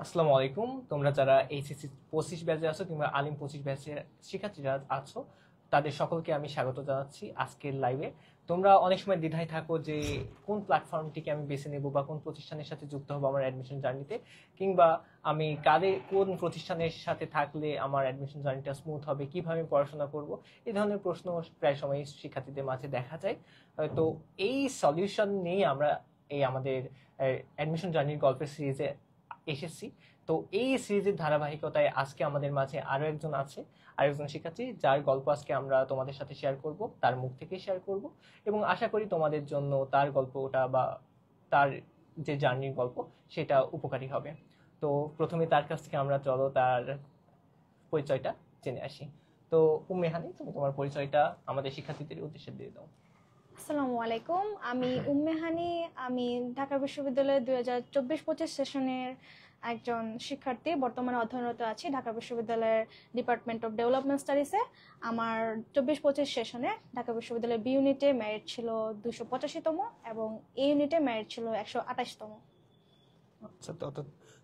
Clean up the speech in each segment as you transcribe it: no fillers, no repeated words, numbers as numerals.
আসসালামু আলাইকুম। তোমরা যারা এইচএসসি 25 ব্যাচে আছো কিংবা আলিম 25 ব্যাচের শিক্ষার্থীরা আছো, তাদের সকলকে আমি স্বাগত জানাচ্ছি আজকের লাইভে। তোমরা অনেক সময় দ্বিধায় থাকো যে কোন প্ল্যাটফর্মটিকে আমি বেছে নেব বা কোন প্রতিষ্ঠানের সাথে যুক্ত হবো আমার অ্যাডমিশন জার্নিতে, কিংবা আমি কোন প্রতিষ্ঠানের সাথে থাকলে আমার অ্যাডমিশন জার্নিটা স্মুথ হবে, কিভাবে আমি পড়াশোনা করব। এই ধরনের প্রশ্ন প্রায় সময় শিক্ষার্থীদের মাঝে দেখা যায়। তো এই সলিউশন নিয়ে আমরা আমাদের অ্যাডমিশন জার্নির গল্পের সিরিজে এসেছি। তো এই সিরিজের ধারাবাহিকতায় আজকে আমাদের মাঝে আরেকজন শিক্ষার্থী যার গল্প আজকে আমরা তোমাদের সাথে শেয়ার করব, তার মুখ থেকে শেয়ার করব, এবং আশা করি তোমাদের জন্য তার গল্পটা বা তার যে জার্নির গল্প সেটা উপকারী হবে। তো প্রথমে তার কাছ থেকে আমরা চলো তার পরিচয়টা জেনে আসি। তো উম্মেহানি, তুমি তোমার পরিচয়টা আমাদের শিক্ষার্থীদের উদ্দেশ্যে দিয়ে দাও। আসসালামু আলাইকুম। আমি উম্মেহানি। আমি ঢাকা বিশ্ববিদ্যালয়ের 2024-25 সেশনের একজন শিক্ষার্থী। বর্তমানে অধ্যয়নরত আছি ঢাকা বিশ্ববিদ্যালয়ের ডিপার্টমেন্ট অফ ডেভেলপমেন্ট স্টাডিজে। আমার 24-25 সেশনে ঢাকা বিশ্ববিদ্যালয়ের বি ইউনিটে মেরিট ছিল 285তম এবং এ ইউনিটে মেরিট ছিল 128তম। আচ্ছা, তো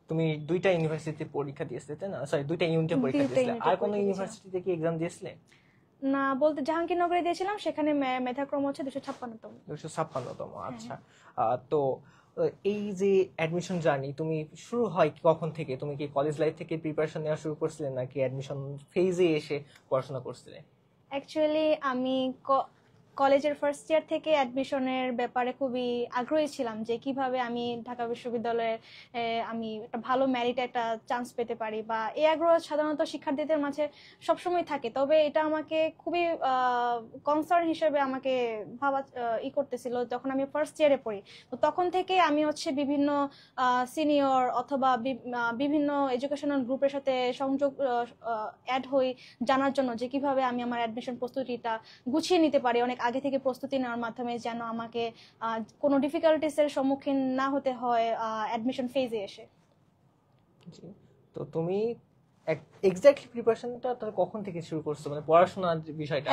তুমি দুইটা ইউনিভার্সিটিতে পরীক্ষা দিয়েছিলে, তাই না? সরি, দুইটা ইউনিটে পরীক্ষা দুইটা দিয়েছিলে। ইউনিটে আর কোন পরীক্ষা দিয়েছিলাম। ইউনিভার্সিটিতে কি এক্সাম দিয়েছিলে? না, বলতে জাহাঙ্গীরনগরে দিয়েছিলাম, সেখানে মেধাক্রম হচ্ছে 256তম। 256তম, হ্যাঁ, আচ্ছা। হ্যাঁ। তো এই যে অ্যাডমিশন জার্নি তুমি শুরু হয় কখন থেকে? তুমি কি কলেজ লাইফ থেকে প্রিপারেশন নেওয়া শুরু করছিলে নাকি অ্যাডমিশন ফেজে এসে পড়াশোনা করছিলে? অ্যাকচুয়ালি আমি কলেজের ফার্স্ট ইয়ার থেকে অ্যাডমিশনের ব্যাপারে খুবই আগ্রহী ছিলাম যে কিভাবে আমি ঢাকা বিশ্ববিদ্যালয়ে আমি একটা ভালো মেরিটে একটা চান্স পেতে পারি, বা এই আগ্রহ সাধারণত শিক্ষার্থীদের মাঝে সবসময় থাকে। তবে এটা আমাকে খুবই কনসার্ন হিসেবে আমাকে ভাবা করতেছিল যখন আমি ফার্স্ট ইয়ারে পড়ি। তো তখন থেকে আমি হচ্ছে বিভিন্ন সিনিয়র অথবা বিভিন্ন এডুকেশনাল গ্রুপের সাথে সংযোগ অ্যাড হই, জানার জন্য যে কিভাবে আমি আমার অ্যাডমিশন প্রস্তুতিটা গুছিয়ে নিতে পারি অনেক আগে থেকে প্রস্তুতি নেওয়ার মাধ্যমে, যেন আমাকে কোনো ডিফিকাল্টিসের সম্মুখীন না হতে হয় অ্যাডমিশন ফেজে এসে। জি। তো তুমি এক্স্যাক্টলি প্রিপারেশনটা তাহলে কখন থেকে শুরু করছো, মানে পড়াশোনার যে বিষয়টা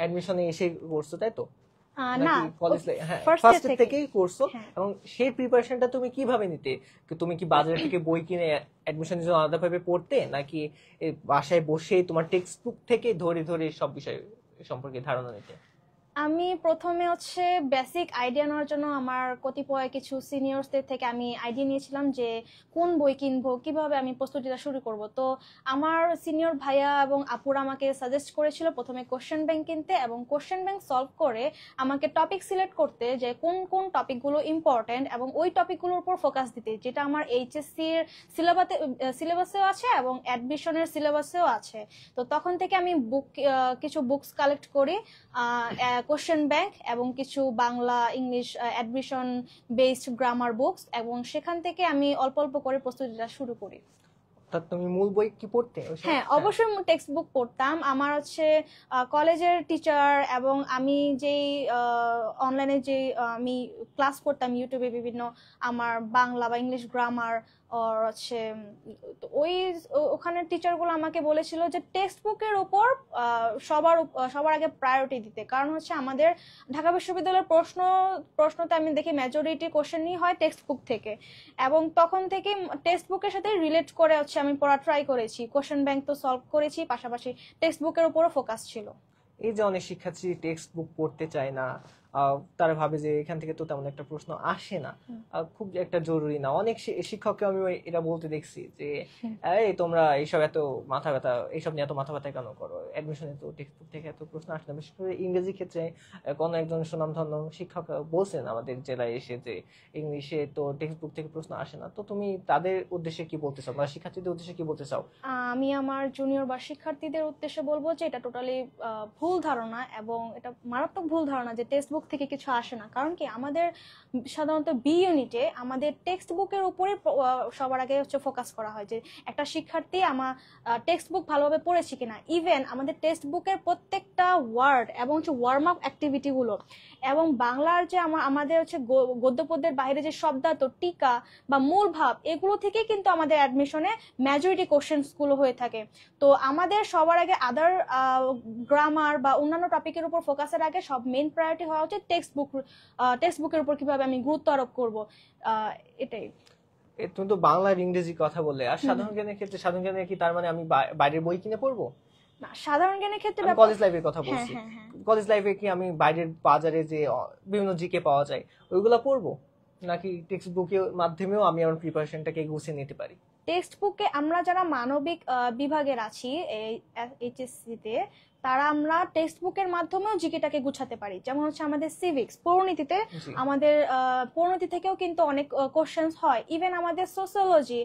অ্যাডমিশনে এসে করছো, তাই তো? না, নাকি কলেজ হ্যাঁ, ফার্স্ট ফার্স্ট ইয়ার থেকেই করছো? হ্যাঁ। এবং সেই প্রিপারেশনটা তুমি কিভাবে নিতে? তুমি কি বাজার থেকে বই কিনে অ্যাডমিশনের জন্য আলাদাভাবে পড়তে, নাকি বাসায় বসে তোমার টেক্সট বুক থেকে ধরে ধরে সব বিষয় সম্পর্কে ধারণা নিতে? আমি প্রথমে হচ্ছে বেসিক আইডিয়া নেওয়ার জন্য আমার কতিপয় কিছু সিনিয়রসদের থেকে আমি আইডিয়া নিয়েছিলাম যে কোন বই কিনবো, কিভাবে আমি প্রস্তুতিটা শুরু করব। তো আমার সিনিয়র ভাইয়া এবং আপুরা আমাকে সাজেস্ট করেছিল প্রথমে কোশ্চেন ব্যাংক কিনতে এবং কোশ্চেন ব্যাংক সলভ করে আমাকে টপিক সিলেক্ট করতে, যে কোন কোন টপিকগুলো ইম্পর্টেন্ট এবং ওই টপিকগুলোর উপর ফোকাস দিতে, যেটা আমার এইচএসসির সিলেবাসেও আছে এবং অ্যাডমিশনের সিলেবাসেও আছে। তো তখন থেকে আমি কিছু বুকস কালেক্ট করি, কোশ্চেন ব্যাংক এবং কিছু Bangla English admission based grammar books, এবং সেখান থেকে আমি অল্প অল্প করে প্রস্তুতিটা শুরু করি। তুমি মূল বই কি পড়তে ওই সময়? হ্যাঁ, অবশ্যই টেক্সট বুক পড়তাম। আমার হচ্ছে কলেজের টিচার এবং আমি যেই অনলাইনে যে আমি ক্লাস করতাম ইউটিউবে বিভিন্ন আমার বাংলা বা ইংলিশ গ্রামার ওর হচ্ছে তো ওখানে টিচারগুলো আমাকে বলেছিল যে টেক্সট বুকের উপর সবার আগে প্রায়োরিটি দিতে, কারণ হচ্ছে আমাদের ঢাকা বিশ্ববিদ্যালয়ের প্রশ্নতে আমি দেখি মেজরিটি কোশ্চেনই হয় টেক্সট বুক থেকে, এবং তখন থেকে টেক্সট বুকের সাথে রিলেট করে হচ্ছে আমি পড়া ট্রাই করেছি। কোশ্চেন ব্যাংক তো সলভ করেছি, পাশাপাশি টেক্সট বুকের উপরও ফোকাস ছিল। এই যে অনেক শিক্ষার্থী টেক্সট বুক পড়তে চায় না, তারা ভাবে যে এখান থেকে তো তেমন একটা প্রশ্ন আসে না, খুব একটা জরুরি না। অনেক শিক্ষককে আমি এটা বলতে দেখছি যে এই তোমরা এইসব এত মাথা ব্যথা, এইসব নিয়ে এত মাথা ব্যথা কেন করো, অ্যাডমিশনে তো টেক্সট বুক থেকে এত প্রশ্ন আসে না। বিশেষ করে ইংরেজি ক্ষেত্রে কোন একজন সুনামধন্য শিক্ষক বলছেন আমাদের জেলায় এসে যে ইংলিশে তো টেক্সট বুক থেকে প্রশ্ন আসে না। তো তুমি তাদের উদ্দেশ্যে কি বলতে চাও, বা শিক্ষার্থীদের উদ্দেশ্যে কি বলতে চাও? আমি আমার জুনিয়র বা শিক্ষার্থীদের উদ্দেশ্যে বলবো যে এটা টোটালি ভুল ধারণা, এবং এটা মারাত্মক ভুল ধারণা যে টেক্সট বুক থেকে কিছু আসে না। কারণ কি, আমাদের সাধারণত বি ইউনিটে আমাদের টেক্সট বুকের উপরে সবার আগে হচ্ছে ফোকাস করা হয় যে একটা শিক্ষার্থী আমার টেক্সট বুক ভালোভাবে পড়েছে কিনা। ইভেন আমাদের টেক্সট বুকের প্রত্যেকটা ওয়ার্ড এবং হচ্ছে ওয়ার্ম আপ অ্যাক্টিভিটিগুলো, এবং বাংলার যে আমাদের হচ্ছে গদ্য পদ্যের বাইরে যে শব্দার্থ, টিকা বা মূল ভাব, এগুলো থেকে কিন্তু আমাদের অ্যাডমিশনে মেজরিটি কোশ্চেন্স গুলো হয়ে থাকে। তো আমাদের সবার আগে আদার গ্রামার বা অন্যান্য টপিকের উপর ফোকাসের আগে সব মেইন প্রায়োরিটি হওয়া উচিত টেক্সট বুকের উপর কিভাবে আমি গুরুত্ব আরোপ করব, এটাই। তুমি তো বাংলা আর ইংরেজি কথা বললে, আর সাধারণ জ্ঞানের ক্ষেত্রে সাধারণ জ্ঞানের কি তার মানে আমি বাইরের বই কিনে পড়বো? না, সাধারণ জ্ঞানের ক্ষেত্রে কলেজ লাইফের কথা হ্যাঁ বলছি। হ্যাঁ হ্যাঁ কলেজ লাইফে কি আমি বাইরের বাজারে যে বিভিন্ন জিকে পাওয়া যায় ওইগুলা পড়বো, নাকি টেক্সট বুকের মাধ্যমেও আমি আমার প্রিপারেশনটাকে গুছিয়ে নিতে পারি? টেক্সট বুকে আমরা যারা মানবিক বিভাগের আছি এইচএসসি তে, তারা আমরা টেক্সট বুকের মাধ্যমেও জিকেটাকে গুছাতে পারি। যেমন হচ্ছে আমাদের সিভিক্স পরিণীতিতে, জি। আমাদের পরিণীতি থেকেও কিন্তু অনেক কোশ্চেন্স হয়। ইভেন আমাদের সোসিওলজি,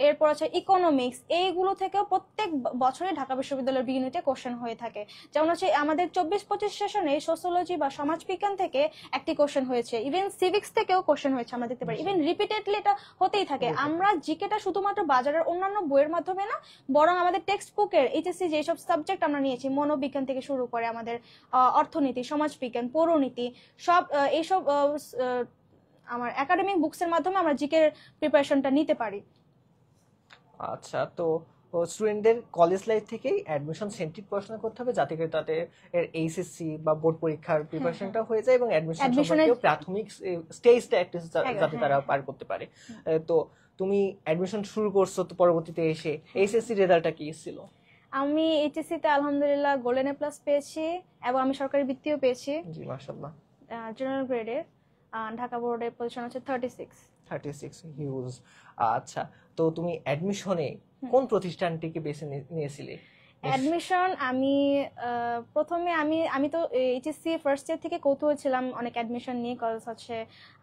এরপর হচ্ছে ইকোনমিক্স, এইগুলো থেকেও প্রত্যেক বছরে ঢাকা বিশ্ববিদ্যালয়ের বিগিনিতে কোশ্চেন হয়ে থাকে। যেমন হচ্ছে আমাদের 24-25 সেশনে সোসিওলজি বা সমাজবিজ্ঞান থেকে একটি কোশ্চেন হয়েছে, ইভেন সিভিক্স থেকেও কোশ্চেন হয়েছে আমরা দেখতে পারি। ইভেন রিপিটেডলি এটা হতেই থাকে। আমরা জিকেটা শুধুমাত্র বাজারের অন্যান্য বইয়ের মাধ্যমে না, বরং আমাদের টেক্সট বুকের এইচএসসি যেসব সাবজেক্ট আমরা নিয়েছি, মনোবিজ্ঞান থেকে শুরু করে আমাদের অর্থনীতি, সমাজবিজ্ঞান, পৌরনীতি, সব এইসব আমার একাডেমিক বুকসের মাধ্যমে আমরা জিকের প্রিপারেশনটা নিতে পারি। আচ্ছা, তো স্টুডেন্টদের কলেজ লাইফ থেকেই অ্যাডমিশন সেন্ট্রিক পড়াশোনা করতে হবে, যাতে করে তাদের এইচএসসি বা বোর্ড পরীক্ষার প্রিপারেশনটা হয়ে যায় এবং অ্যাডমিশন সম্পর্কে প্রাথমিক স্টেজটা যাতে তারা পার করতে পারে। তো তুমি অ্যাডমিশন শুরু করছো, তো পরবর্তীতে এসে এইচএসসি রেজাল্টটা কি ছিল? আমি এইচএসসি তে আলহামদুলিল্লাহ গোল্ডেন এ প্লাস পেয়েছি এবং আমি সরকারি বৃত্তিও পেয়েছি। জি, মাশাআল্লাহ। জেনারেল গ্রেডের ঢাকা বোর্ডের পজিশন হচ্ছে 36 হিউজ। আচ্ছা, তো তুমি অ্যাডমিশনে কোন প্রতিষ্ঠানটিকে বেছে নিয়েছিলে? অ্যাডমিশন আমি প্রথমে আমি তো এইচএসসি ফার্স্ট ইয়ার থেকে কৌতূহল ছিলাম অনেক অ্যাডমিশন নিয়ে, কজ হচ্ছে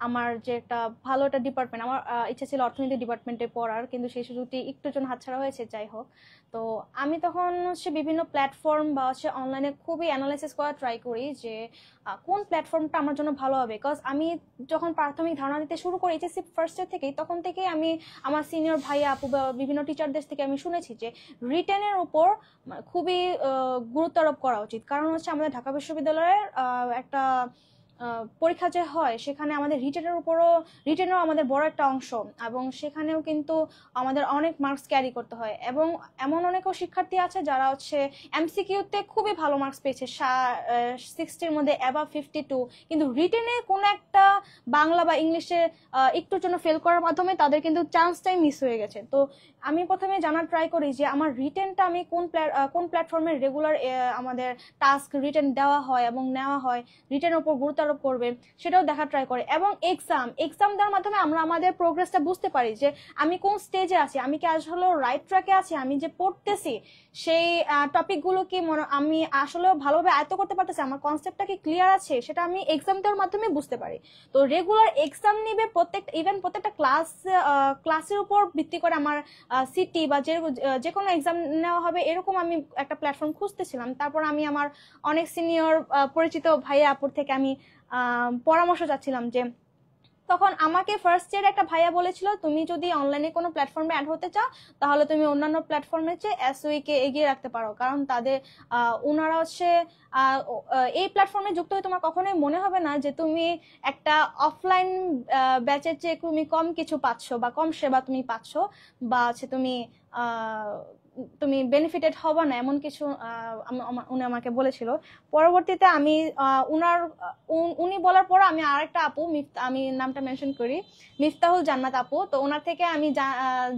আমার যে একটা ভালো একটা ডিপার্টমেন্ট, আমার ইচ্ছা ছিল অর্থনীতি ডিপার্টমেন্টে পড়ার, কিন্তু সেই সুযোগটি একটু জন হাতছাড়া হয়েছে। যাই হোক, তো আমি তখন হচ্ছে বিভিন্ন প্ল্যাটফর্ম বা হচ্ছে অনলাইনে খুবই অ্যানালাইসিস করা ট্রাই করি যে কোন প্ল্যাটফর্মটা আমার জন্য ভালো হবে। বিকজ আমি যখন প্রাথমিক ধারণা দিতে শুরু করি এইচএসসি ফার্স্ট ইয়ার থেকেই, তখন থেকেই আমি আমার সিনিয়র ভাইয়া আপু বা বিভিন্ন টিচারদের থেকে আমি শুনেছি যে রিটেনের উপর খুবই গুরুত্ব আরোপ করা উচিত। কারণ হচ্ছে আমাদের ঢাকা বিশ্ববিদ্যালয়ের একটা পরীক্ষা যে হয়, সেখানে আমাদের রিটেনেরও আমাদের বড় একটা অংশ, এবং সেখানেও কিন্তু আমাদের অনেক মার্কস ক্যারি করতে হয়। এবং এমন অনেকও শিক্ষার্থী আছে যারা হচ্ছে এমসিকিউতে খুবই ভালো মার্কস পেয়েছে, 60-র মধ্যে অ্যাবাভ 52, কিন্তু রিটেনে কোনো একটা বাংলা বা ইংলিশে একটুর জন্য ফেল করার মাধ্যমে তাদের কিন্তু চান্সটাই মিস হয়ে গেছে। তো আমি প্রথমে জানার ট্রাই করি যে আমার রিটেনটা আমি কোন প্ল্যাটফর্মে রেগুলার আমাদের টাস্ক রিটেন দেওয়া হয় এবং নেওয়া হয়, রিটেনের উপর গুরুত্ব আরোপ করবে, সেটাও দেখা ট্রাই করে। এবং এক্সাম দেওয়ার মাধ্যমে আমরা আমাদের প্রোগ্রেসটা বুঝতে পারি যে আমি কোন স্টেজে আছি, আমি কি আসলে রাইট ট্র্যাকে আছি, আমি যে পড়তেছি সেই টপিকগুলো কি আমি আসলে ভালোভাবে আয়ত্ত করতে পারতেছি, আমার কনসেপ্টটা কি ক্লিয়ার আছে, সেটা আমি এক্সাম দেওয়ার মাধ্যমে বুঝতে পারি। তো রেগুলার এক্সাম নিবে প্রত্যেকটা ক্লাসের উপর ভিত্তি করে আমার সিটি বা যে কোনো এক্সাম নেওয়া হবে, এরকম আমি একটা প্ল্যাটফর্ম খুঁজতেছিলাম। তারপর আমি আমার অনেক সিনিয়র পরিচিত ভাইয়া আপুর থেকে আমি পরামর্শ চাচ্ছিলাম যে, তখন আমাকে ফার্স্ট ইয়ার একটা ভাইয়া বলেছিল, তুমি যদি অনলাইনে কোনো প্ল্যাটফর্মে অ্যাড হতে চাও, তাহলে তুমি অন্যান্য প্ল্যাটফর্মের চেয়ে এসওই কে এগিয়ে রাখতে পারো। কারণ তাদের ওনারা হচ্ছে এই প্ল্যাটফর্মে যুক্ত হয়ে তোমার কখনোই মনে হবে না যে তুমি একটা অফলাইন ব্যাচের চেয়ে তুমি কম কিছু পাচ্ছ বা কম সেবা তুমি পাচ্ছ, বা হচ্ছে তুমি বেনিফিটেড হবা না, এমন কিছু উনি আমাকে বলেছিল। পরবর্তীতে আমি উনি বলার পর আমি আরেকটা আপু, আমি নামটা মেনশন করি, মিফতাহুল জান্নাত আপু, তো ওনার থেকে আমি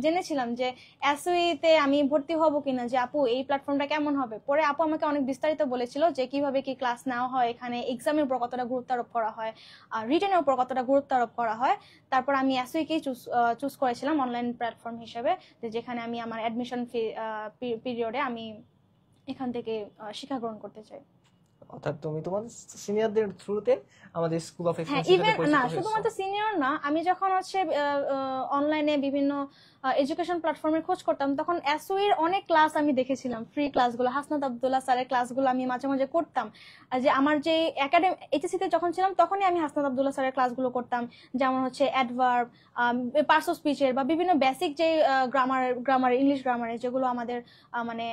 জেনেছিলাম যে এসওই তে আমি ভর্তি হব কিনা, যে আপু এই প্ল্যাটফর্মটা কেমন হবে। পরে আপু আমাকে অনেক বিস্তারিত বলেছিল যে কিভাবে কি ক্লাস নেওয়া হয়, এখানে এক্সামের উপর কতটা গুরুত্ব আরোপ করা হয়, রিটেনের উপর কতটা গুরুত্ব আরোপ করা হয়। তারপর আমি এসওই কেই চুজ করেছিলাম অনলাইন প্ল্যাটফর্ম হিসেবে, যেখানে আমি আমার অ্যাডমিশন পিরিয়ডে আমি এখান থেকে শিক্ষা গ্রহণ করতে চাই। অর্থাৎ তুমি তোমার সিনিয়রদের থ্রুতে আমাদের স্কুল অফ এক্সেলেন্স ইভেন না, শুধুমাত্র সিনিয়র না, আমি যখন হচ্ছে অনলাইনে বিভিন্ন এডুকেশন প্ল্যাটফর্মের খোঁজ করতাম, তখন এসওই এর অনেক ক্লাস আমি দেখেছিলাম, ফ্রি ক্লাসগুলো, হাসনাত আব্দুল্লাহ স্যারের ক্লাসগুলো আমি মাঝে মাঝে করতাম। যে আমার যে একাডেমি এইচএসসি তে যখন ছিলাম, তখনই আমি হাসনাত আব্দুল্লাহ স্যারের ক্লাসগুলো করতাম, যেমন হচ্ছে অ্যাডভার্ব, পার্টস অফ স্পিচের, বা বিভিন্ন বেসিক যে গ্রামার ইংলিশ গ্রামারের, যেগুলো আমাদের মানে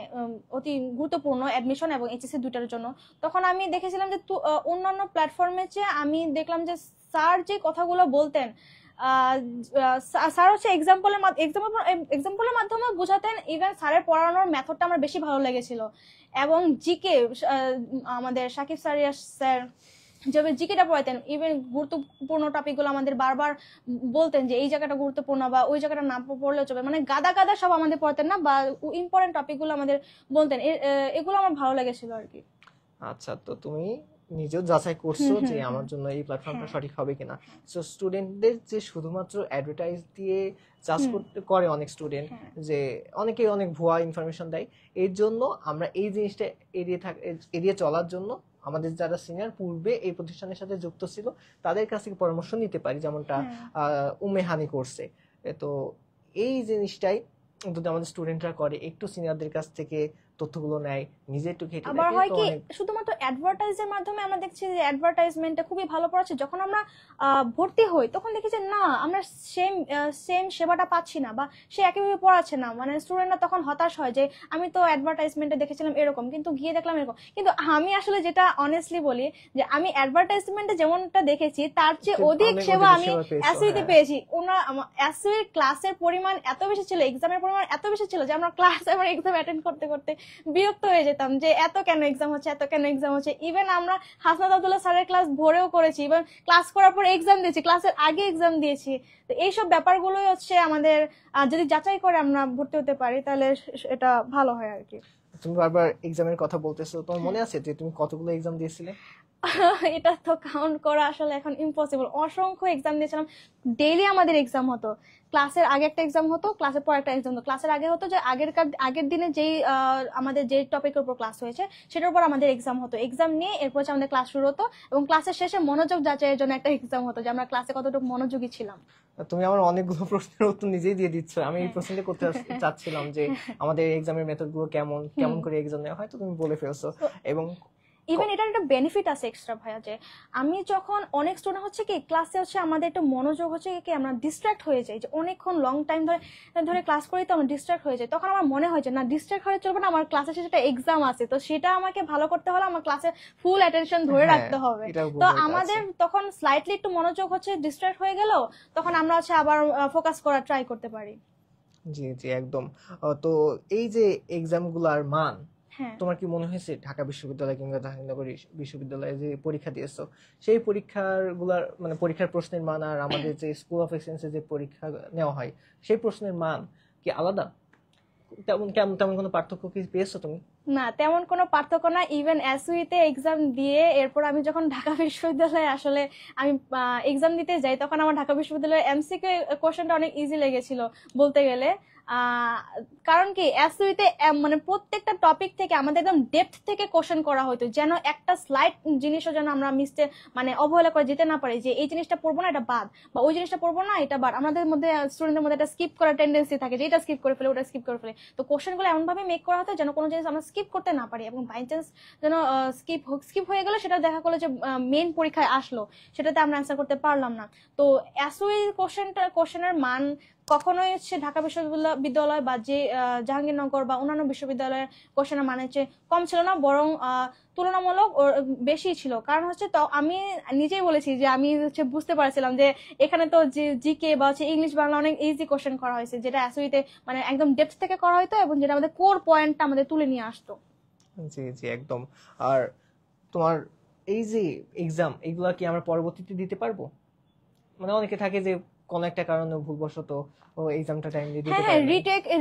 অতি গুরুত্বপূর্ণ অ্যাডমিশন এবং এইচএসসি দুটার জন্য। তখন আমি দেখেছিলাম যে অন্যান্য প্ল্যাটফর্মের চেয়ে আমি দেখলাম যে স্যার যে কথাগুলো বলতেন, স্যার হচ্ছে এক্সাম্পলের মাধ্যমে বোঝাতেন। ইভেন স্যারের পড়ানোর মেথডটা আমার বেশি ভালো লেগেছিল। এবং জিকে আমাদের সাকিব স্যার যেভাবে জিকেটা পড়াতেন, ইভেন গুরুত্বপূর্ণ টপিকগুলো আমাদের বারবার বলতেন যে এই জায়গাটা গুরুত্বপূর্ণ বা ওই জায়গাটা না পড়লেও চলবে, মানে গাদা গাদা সব আমাদের পড়তেন না, বা ইম্পর্টেন্ট টপিকগুলো আমাদের বলতেন। এগুলো আমার ভালো লেগেছিল আর কি। আচ্ছা, তো তুমি নিজেও যাচাই করছো যে আমার জন্য এই প্ল্যাটফর্মটা সঠিক হবে কিনা। সো স্টুডেন্টদের যে শুধুমাত্র অ্যাডভার্টাইজ দিয়ে চাষ করতে করে অনেক স্টুডেন্ট, যে অনেকে অনেক ভুয়া ইনফরমেশন দেয়, এর জন্য আমরা এই জিনিসটা এড়িয়ে চলার জন্য আমাদের যারা সিনিয়র পূর্বে এই প্রতিষ্ঠানের সাথে যুক্ত ছিল তাদের কাছ থেকে পরামর্শ নিতে পারি, যেমনটা উম্মে হানি করছে। তো এই জিনিসটাই যদি আমাদের স্টুডেন্টরা করে, একটু সিনিয়রদের কাছ থেকে তথ্যগুলো নেয়, নিজে একটু ঘেঁটে আবার দেখে, হয় তো কি অনেক শুধুমাত্র অ্যাডভার্টাইজের মাধ্যমে আমরা দেখছি যে অ্যাডভার্টাইজমেন্টটা খুবই ভালো পড়াচ্ছে, যখন আমরা ভর্তি হই তখন দেখি যে না, আমরা সেম সেবাটা পাচ্ছি না, বা সে একইভাবে পড়াচ্ছে না, মানে স্টুডেন্টরা তখন হতাশ হয় যে আমি তো অ্যাডভার্টাইজমেন্টে দেখেছিলাম এরকম, কিন্তু গিয়ে দেখলাম এরকম। কিন্তু আমি আসলে যেটা অনেস্টলি বলি যে আমি অ্যাডভার্টাইজমেন্টে যেমনটা দেখেছি তার চেয়ে অধিক সেবা আমি এসইতে পেয়েছি। ওনার এসইর ক্লাসের পরিমাণ এত বেশি ছিল, এক্সামের পরিমাণ এত বেশি ছিল যে আমরা ক্লাস এবং এক্সাম অ্যাটেন্ড করতে করতে বিরক্ত হয়ে যেতাম যে এত কেন এক্সাম হচ্ছে, এত কেন এক্সাম হচ্ছে। ইভেন আমরা হাসনাত আব্দুল্লাহ স্যারের ক্লাস ভোরেও করেছি, ইভেন ক্লাস করার পর এক্সাম দিয়েছি, ক্লাসের আগে এক্সাম দিয়েছি। তো এইসব ব্যাপারগুলোই হচ্ছে আমাদের যদি যাচাই করে আমরা ভর্তি হতে পারি তাহলে এটা ভালো হয় আর কি। তুমি বারবার এক্সামের কথা বলতেছো, তোমার মনে আছে যে তুমি কতগুলো এক্সাম দিয়েছিলে? এটা তো কাউন্ট করা আসলে এখন ইম্পসিবল, অসংখ্য এক্সাম দিয়েছিলাম। ডেইলি আমাদের এক্সাম হতো, ক্লাসের আগে একটা এক্সাম হতো, ক্লাসের পর একটা এক্সাম হতো। ক্লাসের আগে হতো যে আগের দিনে যেই আমাদের যে টপিকের উপর ক্লাস হয়েছে সেটার উপর আমাদের এক্সাম হতো, এক্সাম নিয়ে এরপর আমাদের ক্লাস শুরু হতো, এবং ক্লাসের শেষে মনোযোগ যাচাইয়ের জন্য একটা এক্সাম হতো যে আমরা ক্লাসে কতটুকু মনোযোগী ছিলাম। তুমি আমার অনেকগুলো প্রশ্নের উত্তর নিজেই দিয়ে দিচ্ছ। আমি এই প্রশ্নটা করতে চাচ্ছিলাম যে আমাদের এক্সামের মেথড গুলো কেমন করে এক্সাম নেওয়া হয়, তো তুমি বলে ফেলছো। এবং ইভেন এটার একটা বেনিফিট আছে এক্সট্রা ভাইয়া, যে আমি যখন অনেক স্টুডেন্ট হচ্ছে কি ক্লাসে হচ্ছে আমাদের একটা মনোযোগ হচ্ছে কি আমরা ডিস্ট্রাক্ট হয়ে যাই, যে অনেকক্ষণ লং টাইম ধরে ক্লাস করি তো আমরা ডিস্ট্রাক্ট হয়ে যাই, তখন আমার মনে হয় যে না ডিস্ট্রাক্ট হয়ে চলবে না, আমার ক্লাসে শেষে একটা এক্সাম আছে, তো সেটা আমাকে ভালো করতে হলে আমার ক্লাসে ফুল অ্যাটেনশন ধরে রাখতে হবে। তো আমাদের তখন স্লাইটলি একটু মনোযোগ হচ্ছে ডিস্ট্রাক্ট হয়ে গেল, তখন আমরা হচ্ছে আবার ফোকাস করার ট্রাই করতে পারি। জি জি একদম। তো এই যে এক্সাম গুলার মান, হ্যাঁ, তোমার কি মনে হয়েছে ঢাকা বিশ্ববিদ্যালয় কিংবা জাহাঙ্গীরনগর বিশ্ববিদ্যালয়ে যে পরীক্ষা দিয়েছো, সেই পরীক্ষার গুলার মানে পরীক্ষার প্রশ্নের মান আর আমাদের যে স্কুল অফ এক্সেলেন্সে যে পরীক্ষা নেওয়া হয় সেই প্রশ্নের মান কি আলাদা? তেমন কোনো পার্থক্য কি পেয়েছো তুমি? না, তেমন কোনো পার্থক্য না। ইভেন এসইউতে এক্সাম দিয়ে এরপর আমি যখন ঢাকা বিশ্ববিদ্যালয়ে আসলে আমি এক্সাম দিতে যাই, তখন আমার ঢাকা বিশ্ববিদ্যালয়ের এমসিকিউ কোশ্চেনটা অনেক ইজি লেগেছিল বলতে গেলে। কারণ কি এসইউতে মানে প্রত্যেকটা টপিক থেকে আমাদের একদম ডেপথ থেকে কোশ্চেন করা হতো, যেন একটা স্লাইড জিনিসও যেন আমরা মানে অবহেলা করে যেতে না পারি, যে এই জিনিসটা পড়বো না এটা বাদ, বা ওই জিনিসটা পড়বো না এটা বাদ। আমাদের মধ্যে স্টুডেন্টের মধ্যে একটা স্কিপ করার টেন্ডেন্সি থাকে, যে এটা স্কিপ করে ফেলে ওটা স্কিপ করে ফেলে। তো কোশ্চেনগুলো এমন ভাবে মেক করা হতো যেন কোনো জিনিস আমরা স্কিপ করতে না পারি, এবং বাই চান্স যেন স্কিপ হয়ে গেলে সেটা দেখা গেলো যে মেইন পরীক্ষায় আসলো, সেটাতে আমরা অ্যান্সার করতে পারলাম না। তো এসইউ কোশ্চেনের মান কখনোই হচ্ছে ঢাকা বিশ্ববিদ্যালয় বা যে জাহাঙ্গীরনগর বা অন্যান্য বিশ্ববিদ্যালয়ের কোশ্চেনের মানে হচ্ছে কম ছিল না, বরং তুলনামূলক বেশি ছিল। কারণ হচ্ছে তো আমি নিজেই বলেছি যে আমি হচ্ছে বুঝতে পারছিলাম যে এখানে তো জিকে বা হচ্ছে ইংলিশ বাংলা অনেক ইজি কোশ্চেন করা হয়েছে, যেটা এসইতে মানে একদম ডেপথ থেকে করা হতো, এবং যেটা আমাদের কোর পয়েন্টটা আমাদের তুলে নিয়ে আসতো। জি জি একদম। আর তোমার এই যে এক্সাম, এগুলা কি আমরা পরবর্তীতে দিতে পারবো? মানে অনেকে থাকে যে কোনো একটা কারণে ভুলবশত ও এক্সামটা টাইমলি দিতে হ্যাঁ, পারে না।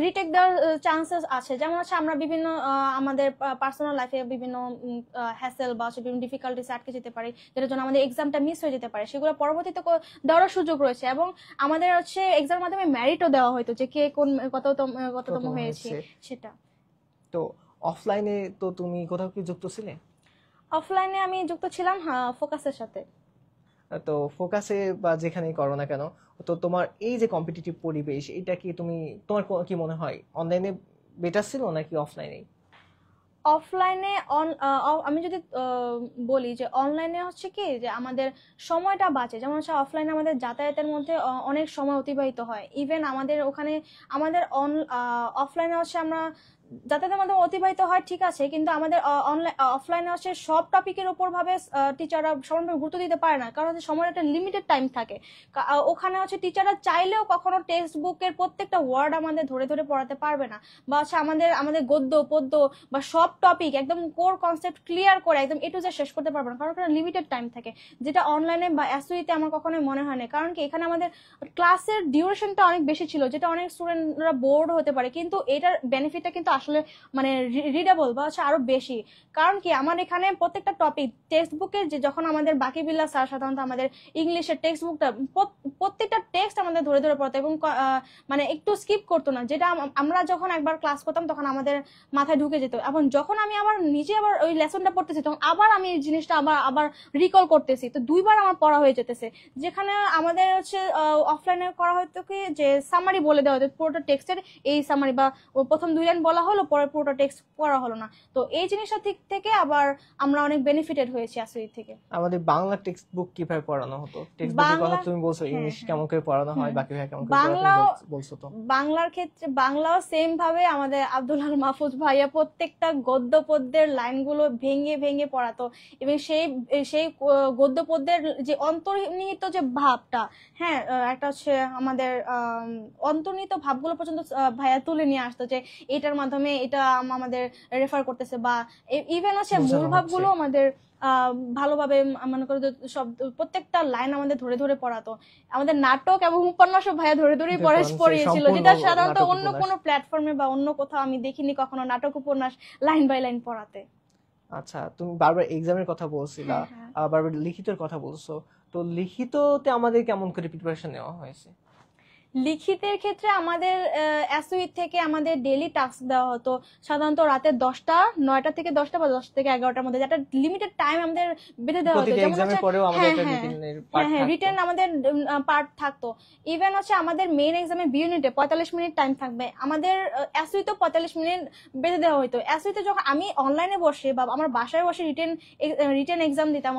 রিটেক দেওয়ার চান্সেস আছে। যেমন হচ্ছে আমরা বিভিন্ন আমাদের পার্সোনাল লাইফে বিভিন্ন হ্যাসেল বা বিভিন্ন ডিফিকাল্টিস আটকে যেতে পারি, যেটার জন্য আমাদের এক্সামটা মিস হয়ে যেতে পারে, সেগুলো পরবর্তীতে দেওয়ার সুযোগ রয়েছে। এবং আমাদের হচ্ছে এক্সামের মাধ্যমে মেরিটও দেওয়া হয়তো, যে কে কোন কততম হয়েছে সেটা। তো অফলাইনে তো তুমি কোথাও কি যুক্ত ছিলে? অফলাইনে আমি যুক্ত ছিলাম ফোকাসের সাথে। তো ফোকাসে বা যেখানেই করো না কেন, তো তোমার এই যে কম্পিটিটিভ পরিবেশ, এটা কি তোমার কি মনে হয় অনলাইনে বেটার ছিল নাকি অফলাইনে? অফলাইনে আমি যদি বলি যে অনলাইনে হচ্ছে কি যে আমাদের সময়টা বাঁচে, যেমন হচ্ছে অফলাইনে আমাদের যাতায়াতের মধ্যে অনেক সময় অতিবাহিত হয়। ইভেন আমাদের ওখানে আমাদের অফলাইনে হচ্ছে আমরা যাতায়াতের মাধ্যমে অতিবাহিত হয় ঠিক আছে, কিন্তু আমাদের অনলাইন অফলাইনে হচ্ছে সব টপিকের উপর ভাবে টিচাররা সমানভাবে গুরুত্ব দিতে পারে না, কারণ হচ্ছে সময়ের একটা লিমিটেড টাইম থাকে। ওখানে হচ্ছে টিচাররা চাইলেও কখনো টেক্সট বুকের প্রত্যেকটা ওয়ার্ড আমাদের ধরে ধরে পড়াতে পারবে না, বা হচ্ছে আমাদের আমাদের গদ্য পদ্য বা সব টপিক একদম কোর কনসেপ্ট ক্লিয়ার করে একদম এ টু জেড শেষ করতে পারবে না, কারণ একটা লিমিটেড টাইম থাকে, যেটা অনলাইনে বা এসইতে আমার কখনোই মনে হয় না। কারণ কি এখানে আমাদের ক্লাসের ডিউরেশনটা অনেক বেশি ছিল, যেটা অনেক স্টুডেন্টরা বোর্ড হতে পারে, কিন্তু এটার বেনিফিটটা কিন্তু আসলে মানে রিডেবল বা হচ্ছে আরো বেশি। কারণ কি আমার এখানে প্রত্যেকটা টপিক টেক্সট বুকের যে যখন আমাদের বাকি বিল্লা স্যার সাধারণত আমাদের ইংলিশের টেক্সট বুকটা প্রত্যেকটা টেক্সট আমাদের ধরে ধরে পড়তো এবং মানে একটু স্কিপ করতো না, যেটা আমরা যখন একবার ক্লাস করতাম তখন আমাদের মাথায় ঢুকে যেত। এবং যখন আমি আবার নিজে আবার ওই লেসনটা পড়তেছি তখন আবার আমি এই জিনিসটা আবার আবার রিকল করতেছি, তো দুইবার আমার পড়া হয়ে যেতেছে। যেখানে আমাদের হচ্ছে অফলাইনে করা হয়তো কি যে সামারি বলে দেওয়া হতো পুরোটা টেক্সটের, এই সামারি বা প্রথম 2 লাইন বলা হলো, পরে পুরোটা টেক্সট পড়া হলো না। তো এই জিনিসটা থেকে আবার আমরা অনেক বেনিফিটেড হয়েছি আসলে থেকে। আমাদের বাংলা টেক্সট বুক কিভাবে পড়ানো হতো? টেক্সট বুকের কথা তুমি বলছো, ইংলিশ কেমন করে পড়ানো হয়, বাকি ভাই কেমন করে পড়ানো বলছো? তো বাংলার ক্ষেত্রে বাংলাও সেম ভাবে আমাদের আব্দুল আল মাহফুজ ভাইয়া প্রত্যেকটা গদ্য পদ্যের লাইনগুলো ভেঙে ভেঙে পড়াতো, এবং সেই সেই গদ্য পদ্যের যে অন্তর্নিহিত যে ভাবটা, হ্যাঁ একটা হচ্ছে আমাদের অন্তর্নিহিত ভাবগুলো পর্যন্ত ভাইয়া তুলে নিয়ে আসতো, যে এটার মাধ্যমে এটা আমাদের রেফার করতেছে, বা ইভেন হচ্ছে মূল ভাবগুলো আমাদের ভালোভাবে মনে করো সব প্রত্যেকটা লাইন আমাদের ধরে ধরে পড়াতো। আমাদের নাটক এবং উপন্যাসও ভাইয়া ধরে ধরেই পড়িয়েছিল, যেটা সাধারণত অন্য কোনো প্ল্যাটফর্মে বা অন্য কোথাও আমি দেখিনি কখনো নাটক উপন্যাস লাইন বাই লাইন পড়াতে। আচ্ছা, তুমি বারবার এক্সামের কথা বলছিলা, বারবার লিখিতের কথা বলছো, তো লিখিততে আমাদের কেমন করে প্রিপারেশন নেওয়া হয়েছে? লিখিতের ক্ষেত্রে আমাদের এসইউ থেকে আমাদের ডেইলি টাস্ক দেওয়া হতো, সাধারণত রাতে 10টা 9টা থেকে 10টা বা 10 থেকে 11টার মধ্যে, যেটা লিমিটেড টাইম আমাদের বেঁধে দেওয়া হতো। যেমন এক্সামের পরেও আমাদের একটা রিটেনের পার্ট থাকতো। রিটেন আমাদের পার্ট থাকতো। ইভেন হচ্ছে আমাদের মেইন এক্সামে বি ইউনিটে 45 মিনিট টাইম থাকবে, আমাদের এসইউ তো 45 মিনিট বেঁধে দেওয়া হতো। এসইউতে যখন আমি অনলাইনে বসে বা আমার বাসায় বসে রিটেন এক্সাম দিতাম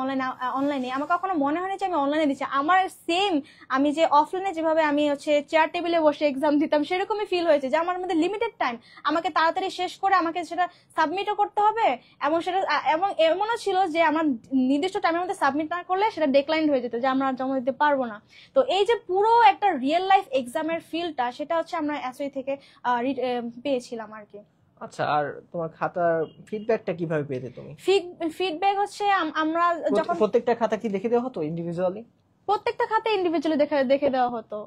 অনলাইনে, আমার কখনো মনে হয়নি যে আমি অনলাইনে দিচ্ছি। আমার সেম আমি যে অফলাইনে যেভাবে আমি হচ্ছে চেয়ার টেবিলে বসে এক্সাম দিতাম সেরকমই ফিল হয়েছে, যে আমার মধ্যে লিমিটেড টাইম, আমাকে তাড়াতাড়ি শেষ করে আমাকে সেটা সাবমিটও করতে হবে, এবং সেটা এবং এমনও ছিল যে আমার নির্দিষ্ট টাইমের মধ্যে সাবমিট না করলে সেটা ডেক্লাইন হয়ে যেত, যে আমরা জমা দিতে পারবো না। তো এই যে পুরো একটা রিয়েল লাইফ এক্সামের ফিলটা, সেটা হচ্ছে আমরা এসওই থেকে পেয়েছিলাম আর কি। আচ্ছা, আর তোমার খাতার ফিডব্যাকটা কিভাবে পেতে তুমি? ফিডব্যাক হচ্ছে আমরা যখন প্রত্যেকটা খাতা কি দেখে দেওয়া হতো ইন্ডিভিজুয়ালি? প্রত্যেকটা খাতা ইন্ডিভিজুয়ালি দেখে দেওয়া হতো।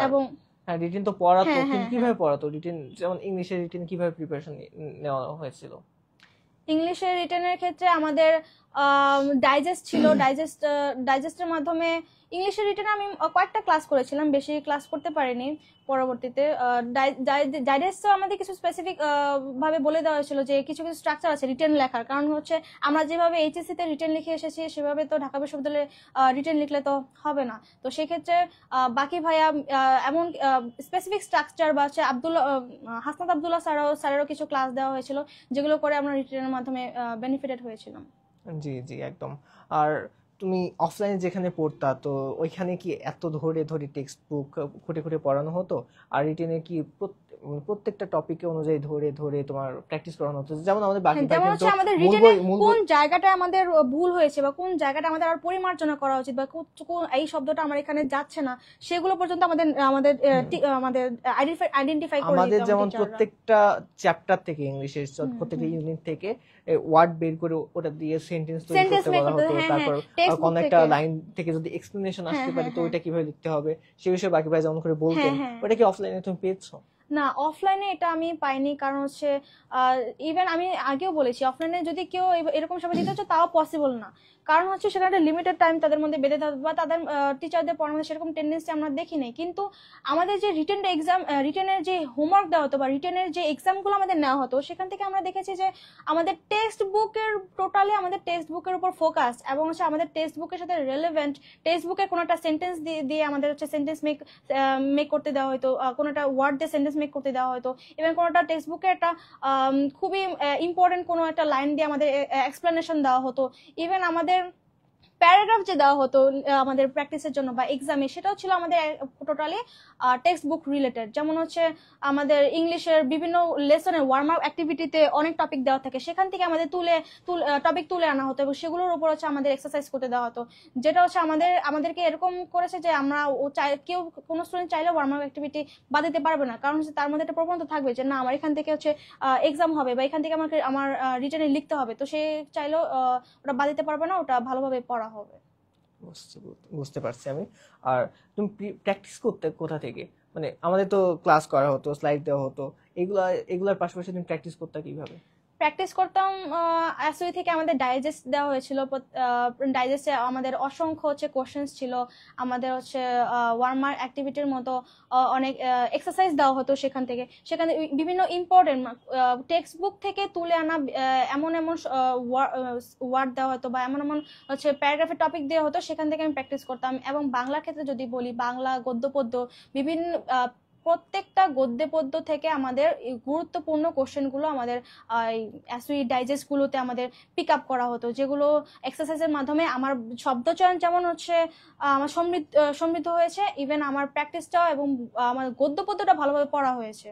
এবং হ্যাঁ, রিটেন তো পড়াতো, কিন্তু কিভাবে পড়াতো রিটেন? যেমন ইংলিশের রিটেন কিভাবে প্রিপারেশন নেওয়া হয়েছিল? ইংলিশের রিটেনের ক্ষেত্রে আমাদের ডাইজেস্ট ছিল, ডাইজেস্টের মাধ্যমে ইংলিশের রিটেন আমি কয়েকটা ক্লাস করেছিলাম, বেশি ক্লাস করতে পারিনি। পরবর্তীতে ডাইজেস্ট আমাদের কিছু স্পেসিফিক ভাবে বলে দেওয়া হয়েছিল যে কিছু কিছু স্ট্রাকচার আছে রিটেন লেখার, কারণ হচ্ছে আমরা যেভাবে এইচএসসি তে রিটেন লিখে এসেছি সেভাবে তো ঢাকা বিশ্ববিদ্যালয়ে রিটেন লিখলে তো হবে না। তো সেক্ষেত্রে বাকি ভাইয়া এমন স্পেসিফিক স্ট্রাকচার বা হচ্ছে হাসনাত আব্দুল্লাহ স্যারেরও কিছু ক্লাস দেওয়া হয়েছিল, যেগুলো করে আমরা রিটেনের মাধ্যমে বেনিফিটেড হয়েছিলাম। জি জি, একদম। আর তুমি অফলাইনে যেখানে পড়তা, তো ওইখানে কি এত ধরে ধরে টেক্সট বুক খুঁটে খুঁটে পড়ানো হতো? আর রিটেনে কি প্রত্যেকটা টপিকে অনুযায়ী ধরে ধরে তোমার প্র্যাকটিস করানো হতো? যেমন আমাদের বাকি আমাদের রিটেনে কোন জায়গাটা আমাদের ভুল হয়েছে বা কোন জায়গাটা আমাদের আর পরিমার্জনা করা উচিত বা এই শব্দটা আমার এখানে যাচ্ছে না, সেগুলো পর্যন্ত আমাদের আইডেন্টিফাই করে দিতে হবে। আমাদের যেমন প্রত্যেকটা চ্যাপ্টার থেকে ইংলিশের প্রত্যেকটা ইউনিট থেকে ওয়ার্ড বের করে ওটা দিয়ে সেন্টেন্স তৈরি করতে বলা হতো। তারপর কোন একটা লাইন থেকে যদি এক্সপ্লেনেশন আসতে পারে তো ওইটা কিভাবে লিখতে হবে সে বিষয়ে বাকি ভাই যেমন করে বলতেন, ওটা কি অফলাইনে তুমি পেয়েছো? না, অফলাইনে এটা আমি পাইনি, কারণ হচ্ছে ইভেন আমি আগেও বলেছি অফলাইনে যদি কেউ এরকম সময় দিতে হচ্ছে তাও পসিবল না, কারণ হচ্ছে সেখানে একটা লিমিটেড টাইম তাদের মধ্যে বেঁধে থাকবে বা তাদের টিচারদের পড়ার মধ্যে সেরকম টেন্ডেন্সি আমরা দেখি নাই। কিন্তু আমাদের যে রিটেনের যে হোমওয়ার্ক দেওয়া হতো বা রিটেনের যে এক্সামগুলো আমাদের নেওয়া হতো, সেখান থেকে আমরা দেখেছি যে আমাদের টেক্সট বুকের উপর ফোকাস, এবং হচ্ছে আমাদের টেক্সট বুকের সাথে রেলেভেন্ট টেক্সট বুকের কোনো একটা সেন্টেন্স দিয়ে আমাদের হচ্ছে সেন্টেন্স মেক করতে দেওয়া হতো, কোনো একটা ওয়ার্ড দিয়ে সেন্টেন্স মেক করতে দেওয়া হতো, এবং কোনো একটা টেক্সট বুকে একটা খুবই ইম্পর্টেন্ট কোনো একটা লাইন দিয়ে আমাদের এক্সপ্লেনেশন দেওয়া হতো। ইভেন আমাদের প্যারাগ্রাফ যে দেওয়া হতো আমাদের প্র্যাকটিসের জন্য বা এক্সামে, সেটাও ছিল আমাদের টোটালি টেক্সট বুক রিলেটেড। যেমন হচ্ছে আমাদের ইংলিশের বিভিন্ন লেসনের ওয়ার্ম আপ অ্যাক্টিভিটিতে অনেক টপিক দেওয়া থাকে, সেখান থেকে আমাদের টপিক তুলে আনা হতো এবং সেগুলোর উপর হচ্ছে আমাদের এক্সারসাইজ করতে দেওয়া হতো। যেটা হচ্ছে আমাদেরকে এরকম করেছে যে আমরা কেউ কোনো স্টুডেন্ট চাইলে ওয়ার্ম আপ অ্যাক্টিভিটি বাদ দিতে পারবে না, কারণ হচ্ছে তার মধ্যে একটা প্রবণতা থাকবে যে না আমার এখান থেকে হচ্ছে এক্সাম হবে বা এখান থেকে আমাকে আমার রিটেনে লিখতে হবে, তো সে চাইলেও ওটা বাদ দিতে পারবে না, ওটা ভালোভাবে পড়া হবে। বুঝতে পারছি আমি। আর তুমি প্র্যাকটিস করতে কোথা থেকে? মানে আমাদের তো ক্লাস করা হতো, স্লাইড দেওয়া হতো, এগুলার পাশাপাশি তুমি প্র্যাকটিস করতে কিভাবে? প্র্যাকটিস করতাম এসওই থেকে আমাদের ডাইজেস্ট দেওয়া হয়েছিল। ডাইজেস্টে আমাদের অসংখ্য হচ্ছে কোশ্চেন্স ছিল, আমাদের হচ্ছে ওয়ার্মার অ্যাক্টিভিটির মতো অনেক এক্সারসাইজ দেওয়া হতো। সেখানে বিভিন্ন ইম্পর্টেন্ট টেক্সট বুক থেকে তুলে আনা এমন ওয়ার্ড দেওয়া হতো বা এমন হচ্ছে প্যারাগ্রাফের টপিক দেওয়া হতো, সেখান থেকে আমি প্র্যাকটিস করতাম। এবং বাংলার ক্ষেত্রে যদি বলি, বাংলা গদ্য পদ্য বিভিন্ন প্রত্যেকটা গদ্যে পদ্য থেকে আমাদের গুরুত্বপূর্ণ কোশ্চেনগুলো আমাদের এসওই ডাইজেস্ট গুলোতে আমাদের পিক আপ করা হতো, যেগুলো এক্সারসাইজের মাধ্যমে আমার শব্দচয়ন যেমন হচ্ছে আমার সমৃদ্ধ হয়েছে, ইভেন আমার প্র্যাকটিসটাও এবং আমার গদ্য পদ্যটা ভালোভাবে পড়া হয়েছে।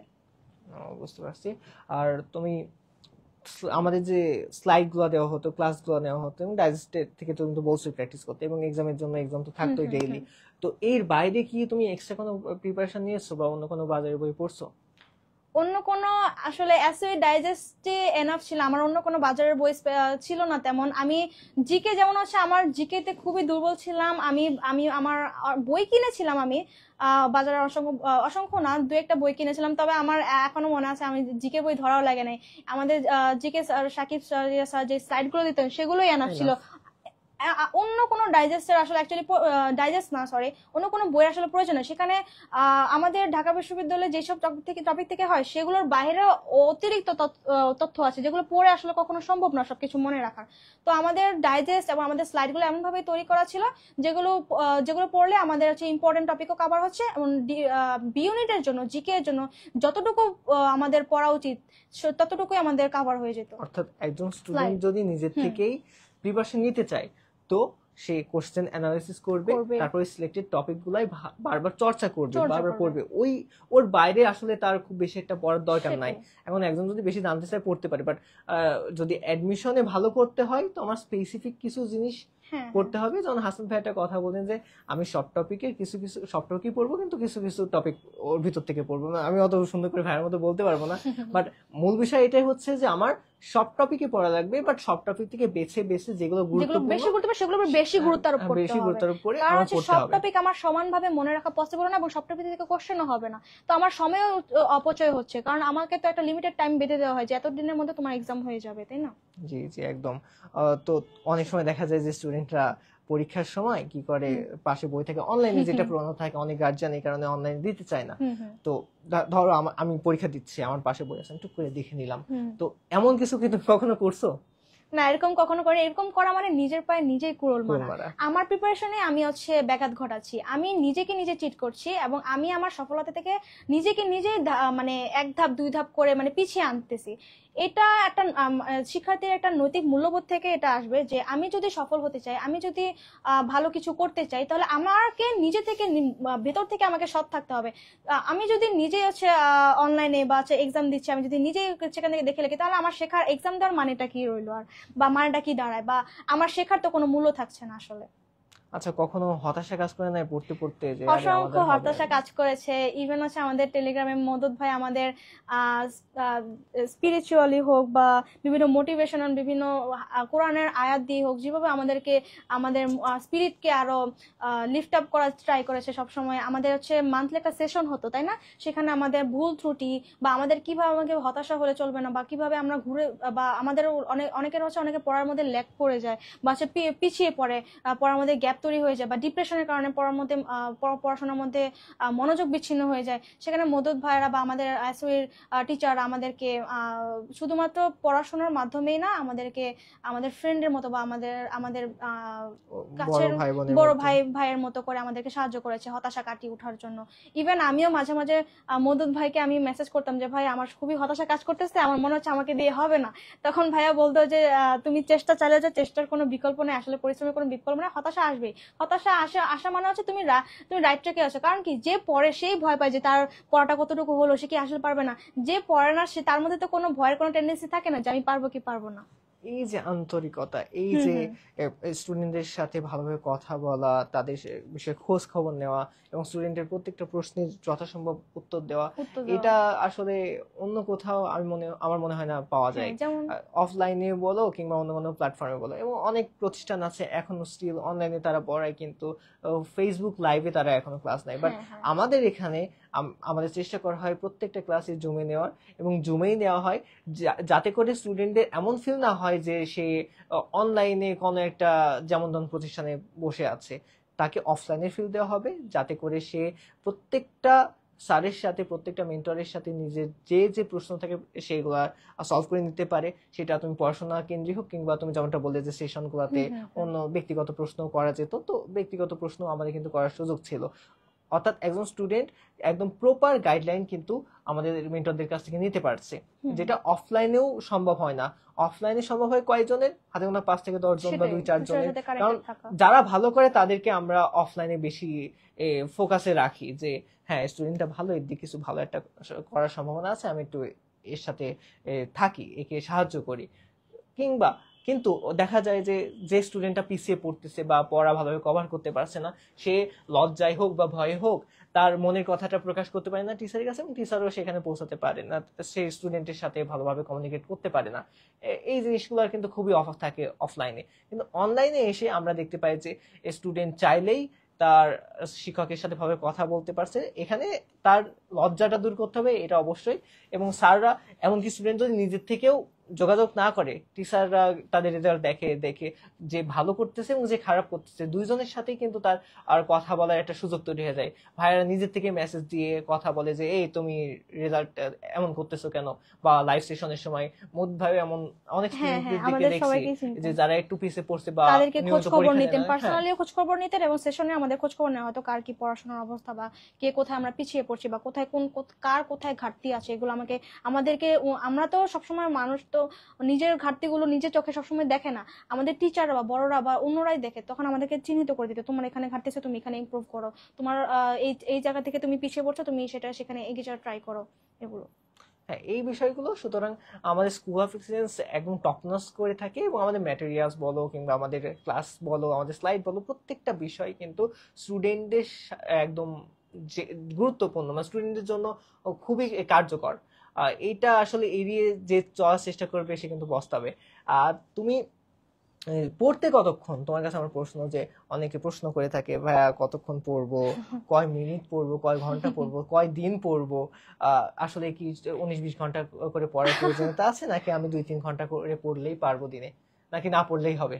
বুঝতে পারছি। আর তুমি আমাদের যে স্লাইড গুলো দেওয়া হতো, ক্লাস গুলো নেওয়া হতো এবং ডাইজেস্ট থেকে তুমি তো বলছো প্র্যাকটিস করতে, এবং এক্সামের জন্য এক্সাম তো থাকতোই ডেইলি। তো এর বাইরে কি তুমি এক্সট্রা কোনো প্রিপারেশন নিয়েছো বা অন্য কোনো বাজারে বই পড়ছো? অন্য কোনো আসলে এসওই ডাইজেস্টে এনাফ ছিল, আমার অন্য কোনো বাজারের বই ছিল না তেমন। আমি জিকে যেমন হচ্ছে আমার জিকেতে খুবই দুর্বল ছিলাম, আমি আমার বই কিনেছিলাম, আমি বাজারে অসংখ্য না, দু একটা বই কিনেছিলাম, তবে আমার এখনো মনে আছে আমি জিকে বই ধরাও লাগে নাই। আমাদের জিকে সাকিব স্যার যে স্লাইডগুলো দিতেন সেগুলোই এনাফ ছিল। অন্য কোনো ডাইজেস্টের আসলে অ্যাকচুয়ালি ডাইজেস্ট না সরি অন্য কোনো বই আসলে প্রয়োজন হয়। সেখানে আমাদের ঢাকা বিশ্ববিদ্যালয়ে যেসব টপিক থেকে হয় সেগুলোর বাইরে অতিরিক্ত তথ্য আছে, যেগুলো পড়ে আসলে কখনো সম্ভব না সবকিছু মনে রাখার। তো আমাদের ডাইজেস্ট এবং আমাদের স্লাইডগুলো এমনভাবে তৈরি করা ছিল যেগুলো পড়লে আমাদের হচ্ছে ইম্পর্টেন্ট টপিকও কভার হচ্ছে, এবং বি ইউনিটের জন্য জিকে এর জন্য যতটুকু আমাদের পড়া উচিত ততটুকুই আমাদের কভার হয়ে যেত। অর্থাৎ একজন স্টুডেন্ট যদি নিজের থেকেই প্রিপারেশন নিতে চায়, তো সে কোশ্চেন অ্যানালাইসিস করবে, তারপরে সিলেক্টেড টপিক গুলাই বারবার চর্চা করবে, বারবার পড়বে। ওর বাইরে আসলে তার খুব বেশি একটা পড়ার দরকার নাই। এখন একজন যদি বেশি জানতে চায় পড়তে পারে, বাট যদি অ্যাডমিশনে ভালো করতে হয় তো আমার স্পেসিফিক কিছু জিনিস পড়তে হবে। যেমন হাসান ভাই একটা কথা বলেন যে আমি সব টপিকের কিছু সব টপিকই পড়বো, কিন্তু কিছু টপিক ওর ভিতর থেকে পড়বো না। আমি অত সুন্দর করে ভাইয়ের মতো বলতে পারবো না, বাট মূল বিষয় এটাই হচ্ছে যে আমার সব টপিকে পড়া লাগবে, বাট সব টপিক থেকে বেছে যেগুলো গুরুত্বপূর্ণ সেগুলো বেশি গুরুত্ব আরোপ করে আমার পড়তে হবে। সব টপিক আমার সমানভাবে মনে রাখা পসিবল না, এবং সব টপিক থেকে কোশ্চেনও হবে না, তো আমার সময়ও অপচয় হচ্ছে, কারণ আমাকে তো একটা লিমিটেড টাইম বেঁধে দেওয়া হয় যে এত দিনের মধ্যে তোমার এক্সাম হয়ে যাবে, তাই না? জি জি একদম। তো অনেক সময় দেখা যায় যে স্টুডেন্টরা পরীক্ষার সময় কি করে, পাশে বই থেকে অনলাইনে যেটা প্রবণতা থাকে, অনেক গার্জিয়ান এই কারণে অনলাইনে দিতে চায় না। তো ধরো আমি পরীক্ষা দিচ্ছি, আমার পাশে বই আছে, টুক করে দেখে নিলাম, তো এমন কিছু কি তুমি কখনো করছো? না, এরকম কখনো করে। এরকম করা মানে নিজের পায়ে নিজেই কুড়োল মারা। আমার প্রিপারেশনে আমি হচ্ছে ব্যাঘাত ঘটাচ্ছি, আমি নিজেকে নিজে চিট করছি, এবং আমি আমার সফলতা থেকে নিজেকে নিজে মানে এক ধাপ দুই ধাপ করে মানে পিছিয়ে আনতেছি। এটা একটা শিক্ষার্থীর একটা নৈতিক মূল্যবোধ থেকে এটা আসবে যে আমি যদি সফল হতে চাই, আমি যদি ভালো কিছু করতে চাই, তাহলে আমাকে নিজে থেকে ভেতর থেকে আমাকে সৎ থাকতে হবে। আমি যদি নিজে হচ্ছে অনলাইনে বা হচ্ছে এক্সাম দিচ্ছি, আমি যদি নিজেই সেখান থেকে দেখে লিখি, তাহলে আমার শেখার এক্সাম দেওয়ার মানেটা কি রইলো, আর বা মানেটা কি দাঁড়ায়, বা আমার শেখার তো কোনো মূল্য থাকছে না আসলে। আচ্ছা, কখনো হতাশা কাজ করে নাই পড়তে পড়তে? যে অসংখ্য হতাশা কাজ করেছে। ইভেন হচ্ছে আমাদের টেলিগ্রামে মদত ভাই আমাদের স্পিরিচুয়ালি হোক বা বিভিন্ন মোটিভেশনাল বিভিন্ন কোরআনের আয়াত দিয়ে হোক, যেভাবে আমাদের স্পিরিটকে আরো লিফট আপ করার ট্রাই করেছে সব সময়। আমাদের হচ্ছে মান্থলি একটা সেশন হতো, তাই না? সেখানে আমাদের ভুল ত্রুটি বা আমাদের কিভাবে আমাকে হতাশা হলে চলবে না, বা কিভাবে আমরা ঘুরে, বা আমাদের অনেকের হচ্ছে অনেকে পড়ার মধ্যে ল্যাগ পড়ে যায় বা হচ্ছে পিছিয়ে পড়ে, পড়ার মধ্যে গ্যাপ তৈরি হয়ে যায় বা ডিপ্রেশনের কারণে পড়াশোনার মধ্যে মনোযোগ বিচ্ছিন্ন হয়ে যায়, সেখানে মদত ভাইয়েরা বা আমাদের এসওইর টিচার আমাদেরকে শুধুমাত্র পড়াশোনার মাধ্যমেই না, আমাদেরকে আমাদের ফ্রেন্ডের মতো বা আমাদের আমাদের কাছের বড় ভাইয়ের মতো করে আমাদেরকে সাহায্য করেছে হতাশা কাটিয়ে ওঠার জন্য। ইভেন আমিও মাঝে মাঝে মদত ভাইকে আমি মেসেজ করতাম যে ভাই আমার খুবই হতাশা কাজ করতেছে, আমার মনে হচ্ছে আমাকে দিয়ে হবে না। তখন ভাইয়া বলতো যে তুমি চেষ্টা চালিয়ে যাও, চেষ্টার কোনো বিকল্প নেই, আসলে পরিশ্রমের কোনো বিকল্প নেই, হতাশা আসবেই। হতাশা আসা মানে হচ্ছে তুমি রাইট ট্র্যাকে আছো। কারণ কি, যে পড়ে সেই ভয় পায় যে তার পড়াটা কতটুকু হলো, সে কি আসলে পারবে না। যে পড়ে না, সে তার মধ্যে তো কোনো ভয়ের কোনো টেন্ডেন্সি থাকে না যে আমি পারবো কি পারবো না। এই যে আন্তরিকতা, এই যে স্টুডেন্টদের সাথে ভালোভাবে কথা বলা, তাদের বিষয়ে খোঁজ খবর নেওয়া এবং স্টুডেন্টের প্রত্যেকটা প্রশ্নের যথাসম্ভব উত্তর দেওয়া, এটা আসলে অন্য কোথাও আমার মনে হয় না পাওয়া যায়। অফলাইনে বলো কিংবা অন্য কোনো প্ল্যাটফর্মে বলো, এবং অনেক প্রতিষ্ঠান আছে এখনো স্টিল অনলাইনে তারা পড়ায়, কিন্তু ফেসবুক লাইভে তারা এখনো ক্লাস নেয়। বাট আমাদের এখানে আমাদের চেষ্টা করা হয় প্রত্যেকটা ক্লাসে জুমে নেওয়ার, এবং জুমেই নেওয়া হয় যাতে করে স্টুডেন্টদের এমন ফিল না হয় যে সে অনলাইনে কোনো একটা যেমন ধরুন প্রতিষ্ঠানে বসে আছে। তাকে অফলাইনে ফিল দেওয়া হবে যাতে করে সে প্রত্যেকটা স্যারের সাথে, প্রত্যেকটা মেন্টরের সাথে নিজের যে প্রশ্ন থাকে সেগুলো সলভ করে নিতে পারে। সেটা তুমি পড়াশোনা কেন্দ্রিক হোক কিংবা তুমি যেমনটা বললে যে সেশনগুলোতে অন্য ব্যক্তিগত প্রশ্ন করা যেত, তো ব্যক্তিগত প্রশ্ন আমাদের কিন্তু করার সুযোগ ছিল। অর্থাৎ একজন স্টুডেন্ট একদম প্রপার গাইডলাইন কিন্তু আমাদের মেন্টরদের কাছ থেকে নিতে পারছে, যেটা অফলাইনেও সম্ভব হয় না। অফলাইনে সম্ভব হয় কয়েকজনের, হাতে গোনা 5 থেকে 10 জন বা 2-4 জনের। কারণ যারা ভালো করে তাদেরকে আমরা অফলাইনে বেশি ফোকাসে রাখি যে হ্যাঁ স্টুডেন্টটা ভালো, এর দিকে কিছু ভালো একটা করার সম্ভাবনা আছে, আমি একটু এর সাথে থাকি, একে সাহায্য করি। কিন্তু দেখা যায় যে স্টুডেন্টটা পিছিয়ে পড়তেছে বা পড়া ভালোভাবে কভার করতে পারছে না, সে লজ্জায় হোক বা ভয়ে হোক তার মনের কথাটা প্রকাশ করতে পারে না টিচারের কাছে, এবং টিচারও সেখানে পৌঁছাতে পারে না, সে স্টুডেন্টের সাথে ভালোভাবে কমিউনিকেট করতে পারে না। এই জিনিসগুলোর কিন্তু খুবই অভাব থাকে অফলাইনে। কিন্তু অনলাইনে এসে আমরা দেখতে পাই যে স্টুডেন্ট চাইলেই তার শিক্ষকের সাথে ভাবে কথা বলতে পারছে। এখানে তার লজ্জাটা দূর করতে হবে, এটা অবশ্যই। এবং স্যাররা, এমনকি স্টুডেন্ট যদি নিজের থেকেও যোগাযোগ না করে, টিচাররা তাদের রেজাল্ট দেখে যে ভালো করতেছে এবং যে খারাপ করতেছে, দুইজনের সাথেই কিন্তু তার আর কথা বলার একটা সুযোগ তৈরি হয়ে যায়। ভাইয়েরা নিজের থেকে মেসেজ দিয়ে কথা বলে যে এই তুমি রেজাল্ট এমন করতেছো কেন, বা লাইভ সেশনের সময় ভাবে এমন অনেক স্টুডেন্টদের দেখছি যে যারা একটু পিছিয়ে পড়ছে বা তাদেরকে খোঁজ খবর নিতেন, পার্সোনালি খোঁজ খবর নিতেন, এবং সেশনে আমাদের খোঁজ খবর নেওয়া হতো কার কি পড়াশোনার অবস্থা বা কে কোথায় আমরা পিছিয়ে পড়ছি বা কোথায় কার কোথায় ঘাটতি আছে, এগুলো আমাদেরকে আমরা তো সবসময়, মানুষ তো নিজের ঘাটতিগুলো নিজের চোখে সবসময় দেখে না, আমাদের টিচাররা বা বড়রা বা অন্যরাই দেখে। তখন আমাদেরকে চিহ্নিত করে দিতে, তোমার এখানে ঘাটতি আছে, তুমি এখানে ইমপ্রুভ করো, তোমার এই জায়গা থেকে তুমি পিছিয়ে পড়ছো, তুমি সেখানে এগিয়ে যাওয়ার ট্রাই করো, এগুলো। হ্যাঁ, এই বিষয়গুলো সুতরাং আমাদের স্কুল অফ এক্সিলেন্স একদম টপনচ করে থাকে, এবং আমাদের ম্যাটেরিয়ালস বলো কিংবা আমাদের ক্লাস বলো, আমাদের স্লাইড বলো, প্রত্যেকটা বিষয় কিন্তু স্টুডেন্টদের একদম যে গুরুত্বপূর্ণ, মানে স্টুডেন্টদের জন্য খুবই কার্যকর। এইটা আসলে এড়িয়ে যে চলার চেষ্টা করবে সে কিন্তু পস্তাবে। আর তুমি পড়তে কতক্ষণ, তোমার কাছে আমার প্রশ্ন, যে অনেকে প্রশ্ন করে থাকে ভাইয়া কতক্ষণ পড়বো, কয় মিনিট পড়বো, কয় ঘন্টা পড়বো, কয় দিন পড়বো, আসলে কি 19-20 ঘন্টা করে পড়ার প্রয়োজনীয়তা আছে, নাকি আমি 2-3 ঘন্টা করে পড়লেই পারবো দিনে, নাকি না পড়লেই হবে?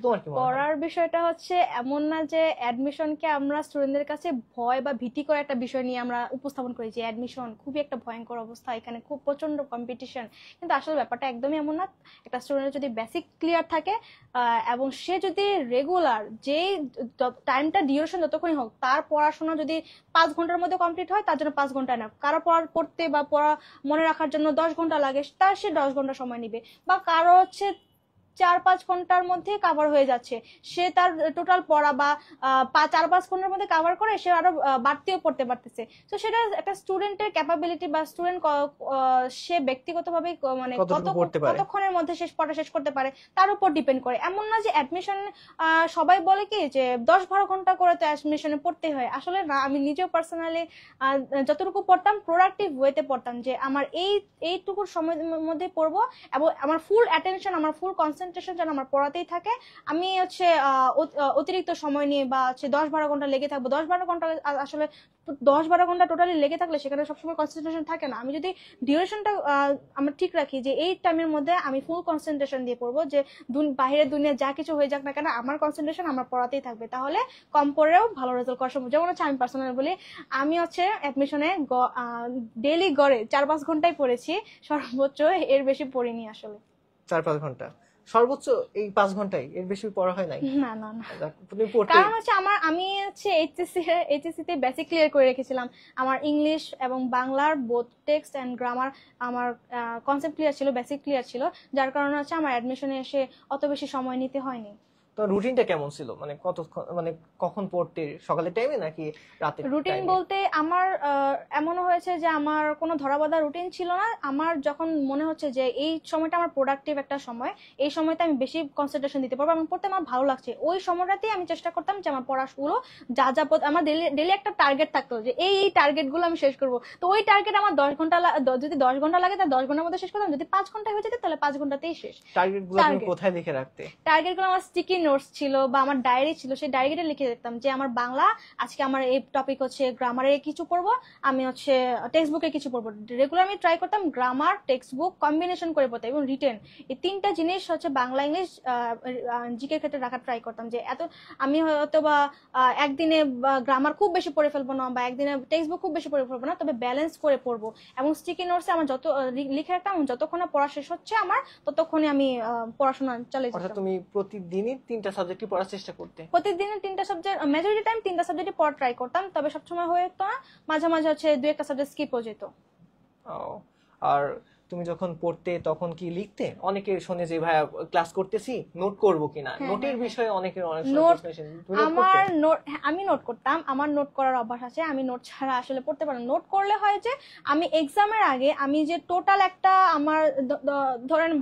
তোমার কি মনে হয়? পড়ার বিষয়টা হচ্ছে এমন না যে অ্যাডমিশনকে আমরা স্টুডেন্টদের কাছে ভয় বা ভীতিকর একটা বিষয় নিয়ে আমরা উপস্থাপন করি যে অ্যাডমিশন খুবই একটা ভয়ঙ্কর অবস্থা, এখানে খুব প্রচন্ড কম্পিটিশন। কিন্তু আসলে ব্যাপারটা একদমই এমন না। একটা স্টুডেন্টের যদি বেসিক ক্লিয়ার থাকে এবং সে যদি রেগুলার যেই টাইমটা ডিউরেশন যতক্ষণই হোক, তার পড়াশোনা যদি 5 ঘন্টার মধ্যে কমপ্লিট হয়, তার জন্য 5 ঘন্টা না। কারো পড়তে বা পড়া মনে রাখার জন্য 10 ঘন্টা লাগে, তার সে 10 ঘন্টা সময় নিবে। বা কারো হচ্ছে 4-5 ঘন্টার মধ্যে কাভার হয়ে যাচ্ছে, সে তার টোটাল পড়া বা 4-5 ঘন্টার মধ্যে কাভার করে সে আরো বাড়তিও পড়তে পারতেছে। তো সেটা একটা স্টুডেন্টের ক্যাপাবিলিটি বা স্টুডেন্ট সে ব্যক্তিগতভাবে মানে কতক্ষণের মধ্যে পড়া শেষ করতে পারে তার উপর ডিপেন্ড করে। এমন না যে অ্যাডমিশন সবাই বলে কি যে 10-12 ঘন্টা করে তো অ্যাডমিশনে পড়তে হয়, আসলে না। আমি নিজেও পার্সোনালি যতটুকু পড়তাম প্রোডাক্টিভ ওয়েতে পড়তাম, যে আমার এইটুকু সময়ের মধ্যে পড়বো এবং আমার ফুল অ্যাটেনশন, আমার ফুল কনসেন্ট্রেশন কনসেন্ট্রেশন যেন আমার পড়াতেই থাকে। আমি হচ্ছে অতিরিক্ত সময় নিয়ে বা হচ্ছে 10-12 ঘন্টা লেগে থাকবো, 10-12 ঘন্টা আসলে 10-12 ঘন্টা টোটালি লেগে থাকলে সেখানে সবসময় কনসেন্ট্রেশন থাকে না। আমি যদি ডিউরেশনটা আমরা ঠিক রাখি যে এই টাইমের মধ্যে আমি ফুল কনসেন্ট্রেশন দিয়ে পড়বো, যে বাইরের দুনিয়া যা কিছু হয়ে যাক না কেন আমার কনসেন্ট্রেশন আমার পড়াতেই থাকবে, তাহলে কম পড়েও ভালো রেজাল্ট করা সম্ভব। যেমন হচ্ছে আমি পার্সোনাল বলি, আমি হচ্ছে অ্যাডমিশনে ডেইলি গড়ে 4-5 ঘন্টাই পড়েছি, সর্বোচ্চ এর বেশি পড়িনি আসলে। 4-5 ঘন্টা সর্বোচ্চ, এই 5 ঘন্টায়, এর বেশি পড়া হয় নাই? না না না, তুমি পড়তে কারণ হচ্ছে আমি হচ্ছে এইচএসসি তে বেসিক ক্লিয়ার করে রেখেছিলাম। আমার ইংলিশ এবং বাংলার বোথ টেক্সট এন্ড গ্রামার আমার কনসেপ্ট ক্লিয়ার ছিল, বেসিক ক্লিয়ার ছিল, যার কারণে হচ্ছে আমার অ্যাডমিশনে এসে অত বেশি সময় নিতে হয়নি। তো রুটিনটা কেমন ছিল, মানে মানে কখন পড়তে, সকালের টাইমে নাকি রাতে? রুটিন বলতে আমার এমনও হয়েছে যে আমার কোনো ধরাবাঁধা রুটিন ছিল না। আমার যখন মনে হচ্ছে যে এই সময়টা আমার প্রোডাক্টিভ একটা সময়, এই সময়তে আমি বেশি কনসেন্ট্রেশন দিতে পারবো এবং পড়তে আমার ভালো লাগছে, ওই সময়টাতেই আমি চেষ্টা করতাম যে আমার পড়াগুলো যা যা আমার ডেলি একটা টার্গেট থাকতো যে এই টার্গেট গুলো আমি শেষ করবো। তো ওই টার্গেট আমার 10 ঘন্টা যদি 10 ঘন্টা লাগে তাহলে 10 ঘন্টার মধ্যে শেষ করতাম, যদি 5 ঘন্টা হয়ে যেত তাহলে 5 ঘন্টাতেই শেষ। টার্গেট গুলো তুমি কোথায় লিখে রাখতে? টার্গেট গুলো আমার স্টিকি নোটস ছিল বা আমার ডায়েরি ছিল, সেই ডায়েরিতে লিখে রাখতাম যে আমার বাংলা আজকে আমার এই টপিক হচ্ছে গ্রামারে কিছু পড়বো, আমি হচ্ছে টেক্সট বুকে কিছু পড়বো। রেগুলার আমি ট্রাই করতাম গ্রামার টেক্সট বুক কম্বিনেশন করে পড়তে এবং রিটেন, এই 3টা জিনিস হচ্ছে বাংলা ইংলিশ জিকে ক্ষেত্রে রাখার ট্রাই করতাম। যে এত আমি হয়তো বা একদিনে গ্রামার খুব বেশি পড়ে ফেলবো না বা একদিনে টেক্সট বুক খুব বেশি পড়ে ফেলবো না, তবে ব্যালেন্স করে পড়বো। এবং স্টিকি নোটসে আমার যত লিখে রাখতাম, যতক্ষণে পড়া শেষ হচ্ছে আমার ততক্ষণে আমি পড়াশোনা চালিয়ে যেতাম। অর্থাৎ তুমি প্রতিদিনই 3টা সাবজেক্টই পড়ার চেষ্টা করতে? প্রতিদিনের 3টা সাবজেক্ট, মেজরিটি টাইম 3টা সাবজেক্টই পড়া ট্রাই করতাম, তবে সবসময় হয়ে যেত না, মাঝে মাঝে হচ্ছে 2-1টা সাবজেক্ট স্কিপ হয়ে যেত। আর তুমি যখন পড়তে তখন কি লিখতে? অনেকে শুনে যে ভাইয়া ক্লাস করতেছি নোট করব কিনা, নোটের বিষয়ে অনেকের অনেক নোট, প্রশ্ন আসে। আমার নোট, আমি নোট করতাম, আমার নোট করার অভ্যাস আছে, আমি নোট ছাড়া আসলে পড়তে পারি না। নোট করলে হয় যে আমি এক্সামের আগে আমি যে টোটাল একটা আমার ধরেন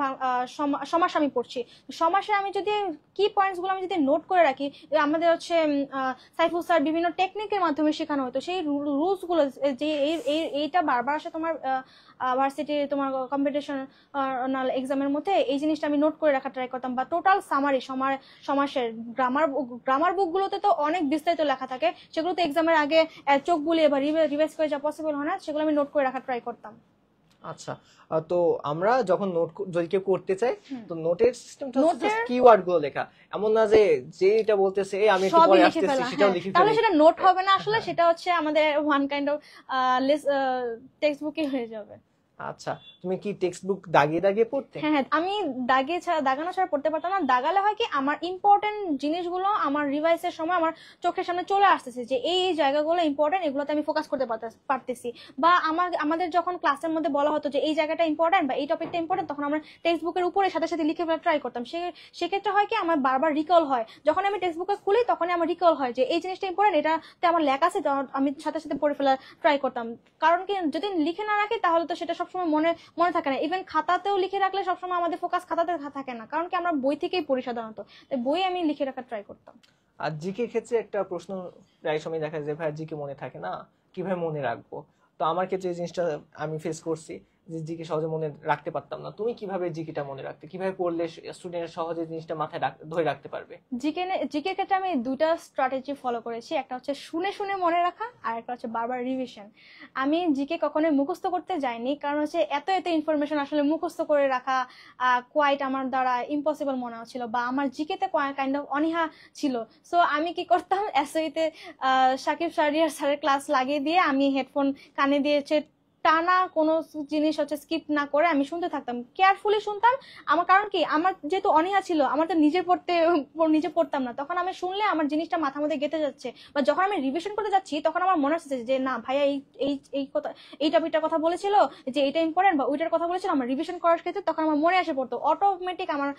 সমাস আমি পড়ছি, সমাসে আমি যদি কি পয়েন্টস গুলো আমি যদি নোট করে রাখি, আমাদের হচ্ছে সাইফুল স্যার বিভিন্ন টেকনিকের মাধ্যমে শেখানো হতো, সেই রুলস গুলো যে এইটা বারবার আসে তোমার ভার্সিটি তোমার কম্পিটিশনাল এক্সামের মধ্যে, এই জিনিসটা আমি নোট করে রাখা ট্রাই করতাম। বা টোটাল সামারি সমাসের গ্রামার বুকগুলোতে তো অনেক বিস্তারিত লেখা থাকে, সেগুলো তো এক্সামের আগে চোখ বুলিয়ে বা রিভাইজ করে যা পসিবল হয় না, সেগুলো আমি নোট করে রাখা ট্রাই করতাম। আচ্ছা, তো আমরা যখন নোট যদি কেউ করতে চাই, তো নোটের সিস্টেমটা হচ্ছে কিওয়ার্ড গুলো লেখা, এমন না যে এটা বলতেছে এই আমি একটু পরে আসতেছি সেটাও লিখে ফেলি, তাহলে সেটা নোট হবে না আসলে, সেটা হচ্ছে আমাদের ওয়ান কাইন্ড অফ টেক্সট বুকই হয়ে যাবে। আচ্ছা, তুমি কি টেক্সট বুক দাগিয়ে দাগিয়ে পড়তে? হ্যাঁ, আমি দাগানো ছাড়া পড়তে পারতাম না। দাগালে হয় কি, আমার ইম্পর্টেন্ট জিনিসগুলো আমার রিভাইসের সময় আমার চোখের সামনে চলে আসতেছে যে এই জায়গাগুলো ইম্পর্টেন্ট, এগুলোতে আমি ফোকাস করতে পারতেছি। বা আমাদের যখন ক্লাসের মধ্যে বলা হতো যে এই জায়গাটা ইম্পর্টেন্ট বা এই টপিকটা ইম্পর্টেন্ট, তখন আমরা টেক্সট বুকের উপরে সাথে সাথে লিখে ফেলার ট্রাই করতাম। সেক্ষেত্রে হয় কি, আমার বারবার রিকল হয়, যখন আমি টেক্সট বুকে খুলি তখনই আমার রিকল হয় যে এই জিনিসটা ইম্পর্টেন্ট, এটাতে আমার লেখা আছে, আমি সাথে সাথে পড়ে ফেলার ট্রাই করতাম। কারণ কি, যদি লিখে না রাখি তাহলে তো সেটা সবসময় মনে থাকে না। ইভেন খাতাতেও লিখে রাখলে সবসময় আমাদের ফোকাস খাতাতে থাকে না, কারণ কি আমরা বই থেকেই পড়ি সাধারণত, তাই বই আমি লিখে রাখার ট্রাই করতাম। আর জিকে ক্ষেত্রে একটা প্রশ্ন প্রায় সময় দেখা যায়, ভাই জিকে মনে থাকে না, কিভাবে মনে রাখবো? তো আমার ক্ষেত্রে এই জিনিসটা আমি ফেস করছি যে জিকে সহজে মনে রাখতে পারতাম না। তুমি কিভাবে জিকেটা মনে রাখতে, কিভাবে পড়লে স্টুডেন্ট সহজে জিনিসটা মাথায় ধরে রাখতে পারবে? জিকে ক্ষেত্রে আমি 2টা স্ট্র্যাটেজি ফলো করেছি, একটা হচ্ছে শুনে শুনে মনে রাখা আর একটা হচ্ছে বারবার রিভিশন। আমি জিকে কখনোই মুখস্থ করতে যাইনি, কারণ হচ্ছে এত ইনফরমেশন আসলে মুখস্থ করে রাখা কোয়াইট আমার দ্বারা ইম্পসিবল মনে হচ্ছিল, বা আমার জিকেতে কাইন্ড অফ অনীহা ছিল। সো আমি কি করতাম, এসওইতে সাকিব স্যারের ক্লাস লাগিয়ে দিয়ে আমি হেডফোন কানে দিয়েছে টানা কোনো জিনিস হচ্ছে স্কিপ না করে আমি শুনতে থাকতাম, কেয়ারফুলি শুনতাম। আমার কারণ কি, আমার যেহেতু অনীহা ছিল, আমার তো নিজে পড়তাম না, তখন আমি শুনলে আমার জিনিসটা মাথার মধ্যে গেঁথে যাচ্ছে, বা যখন আমি রিভিশন করতে যাচ্ছি তখন আমার মনে হচ্ছে যে না ভাইয়া এই টপিকটার কথা বলেছিল, যে এটা ইম্পর্টেন্ট বা ওইটার কথা বলেছিল, আমার রিভিশন করার ক্ষেত্রে তখন আমার মনে আসে পড়তো, অটোমেটিক আমার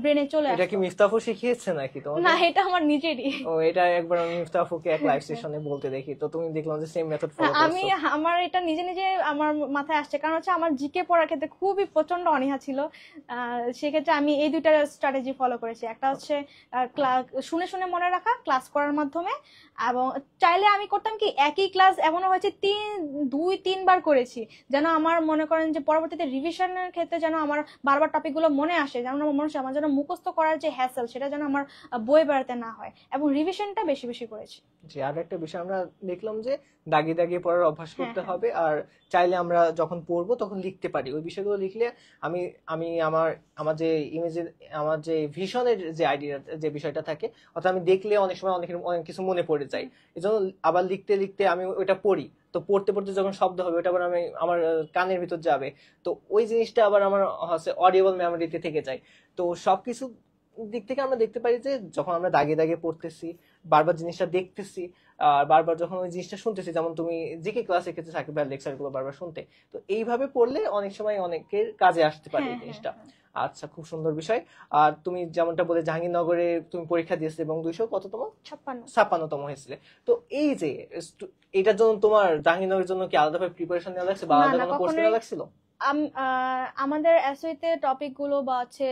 ব্রেনে চলে আসে। এটা কি মিফতাফু শিখিয়েছে নাকি তোমাকে? না, এটা আমার নিজেরই। ও, এটা একবার আমি মিফতাফুকে এক লাইভ সেশনে বলতে দেখি, তো তুমি দেখলাম যে সেম মেথড ফলো করছো। আমার এটা নিজে আমার মাথায় আসছে, কারণ হচ্ছে আমার জিকে পড়ার ক্ষেত্রে খুবই প্রচন্ড অনীহা ছিল। সেক্ষেত্রে আমি এই দুইটা স্ট্র্যাটেজি ফলো করেছি। একটা হচ্ছে শুনে শুনে মনে রাখা ক্লাস করার মাধ্যমে, এবং চাইলে আমি করতাম কি একই ক্লাস এমনও হয়েছে 2-3 বার করেছি, যেন আমার মনে করেন যে পরবর্তীতে রিভিশনের ক্ষেত্রে যেন আমার বারবার টপিকগুলো মনে আসে, যেন আমার যেন মুখস্থ করার যে হ্যাসেল সেটা যেন আমার বই বেড়াতে না হয়, এবং রিভিশনটা বেশি বেশি করেছি। জি, আর একটা বিষয় আমরা দেখলাম যে দাগিয়ে দাগিয়ে পড়ার অভ্যাস হ্যাঁ, করতে হ্যাঁ। হবে, আর চাইলে আমরা যখন পড়বো তখন লিখতে পারি ওই বিষয়গুলো লিখলে আমি আমি আমার আমার যে ইমেজের আমার যে ভিশনের যে আইডিয়া যে বিষয়টা থাকে, অর্থাৎ আমি দেখলে অনেক সময় অনেক কিছু মনে পড়ে যায়, এজন্য আবার লিখতে লিখতে আমি ওটা পড়ি, তো পড়তে পড়তে যখন শব্দ হবে ওটা আবার আমি আমার কানের ভিতর যাবে, তো ওই জিনিসটা আবার আমার হচ্ছে অডিয়েবল মেমোরিতে থেকে যায়। তো সবকিছু দিক থেকে আমরা দেখতে পারি যে যখন আমরা দাগে দাগে পড়তেছি, বারবার জিনিসটা দেখতেছি, আর বারবার যখন ওই জিনিসটা শুনতেছি, যেমন তুমি জিকে ক্লাসে ক্ষেত্রে সাকিব ভাইয়ের লেকচার গুলো বারবার শুনতে, তো এইভাবে পড়লে অনেক সময় অনেকের কাজে আসতে পারে এই হ্যাঁ, জিনিসটা। হ্যাঁ। আচ্ছা, খুব সুন্দর বিষয়। আর তুমি যেমনটা বলে জাহাঙ্গীরনগরে তুমি পরীক্ষা দিয়েছিলে এবং 200 কততম 56। 56তম হয়েছিলে, তো এই যে এটার জন্য তোমার জাহাঙ্গীরনগরের জন্য কি আলাদাভাবে প্রিপারেশন নেওয়া লাগছে বা না, আলাদা না, কোনো কোর্স কখনোই। নেওয়া লাগছিল? আমাদের এসওইতে টপিক গুলো বা হচ্ছে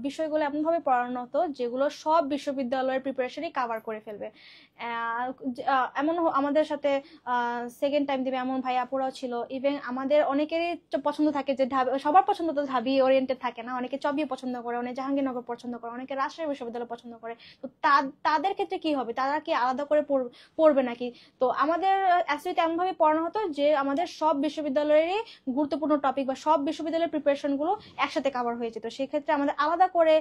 বিষয়গুলো এমন ভাবে পড়ানো হতো যেগুলো সব বিশ্ববিদ্যালয়ের প্রিপারেশনই কভার করে ফেলবে। আমাদের সাথে সেকেন্ড টাইম দিবে এমন ভাই আপুরাও ছিল। ইভেন আমাদের অনেকেরই পছন্দ থাকে যে সবার পছন্দ তো ঢাবি ওরিয়েন্টেড থাকে না, অনেকে চবি পছন্দ করে, অনেকে জাহাঙ্গীরনগর পছন্দ করে, অনেকে রাজশাহী বিশ্ববিদ্যালয় পছন্দ করে। তো তাদের ক্ষেত্রে কি হবে, তারা কি আলাদা করে পড়বে নাকি? তো আমাদের এসওইতে এমন ভাবে পড়ানো হতো যে আমাদের সব বিশ্ববিদ্যালয়েরই গুরুত্বপূর্ণ টপিক বা সব বিশ্ববিদ্যালয়ের প্রিপারেশন গুলো একসাথে কভার হয়ে যেত। সেক্ষেত্রে আমাদের আলাদা করে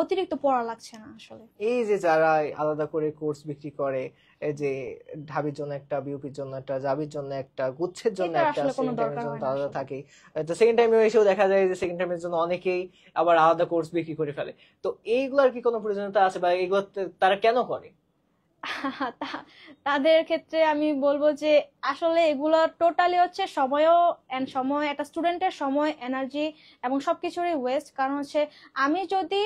অতিরিক্ত পড়া লাগছে না আসলে। এই যে যারা আলাদা করে কোর্স বিক্রি করে, এই যে ঢাবির জন্য একটা, বিউপির জন্য একটা, জাবির জন্য একটা, গুচ্ছের জন্য এটার একটা, আসলে কোনো সেকেন্ড টাইমের দরকার জন্য হয় তো না আলাদা আসলে। থাকে। তো সেকেন্ড টাইমে এসেও দেখা যায় যে সেকেন্ড টাইমের জন্য অনেকেই আবার আলাদা কোর্স বিক্রি করে ফেলে। তো এইগুলার কি কোনো প্রয়োজনীয়তা আছে বা এগুলো তারা কেন করে? তাদের ক্ষেত্রে আমি বলবো যে আসলে এগুলো টোটালি হচ্ছে সময়, একটা স্টুডেন্টের সময়, এনার্জি এবং সবকিছুরই ওয়েস্ট। কারণ হচ্ছে আমি যদি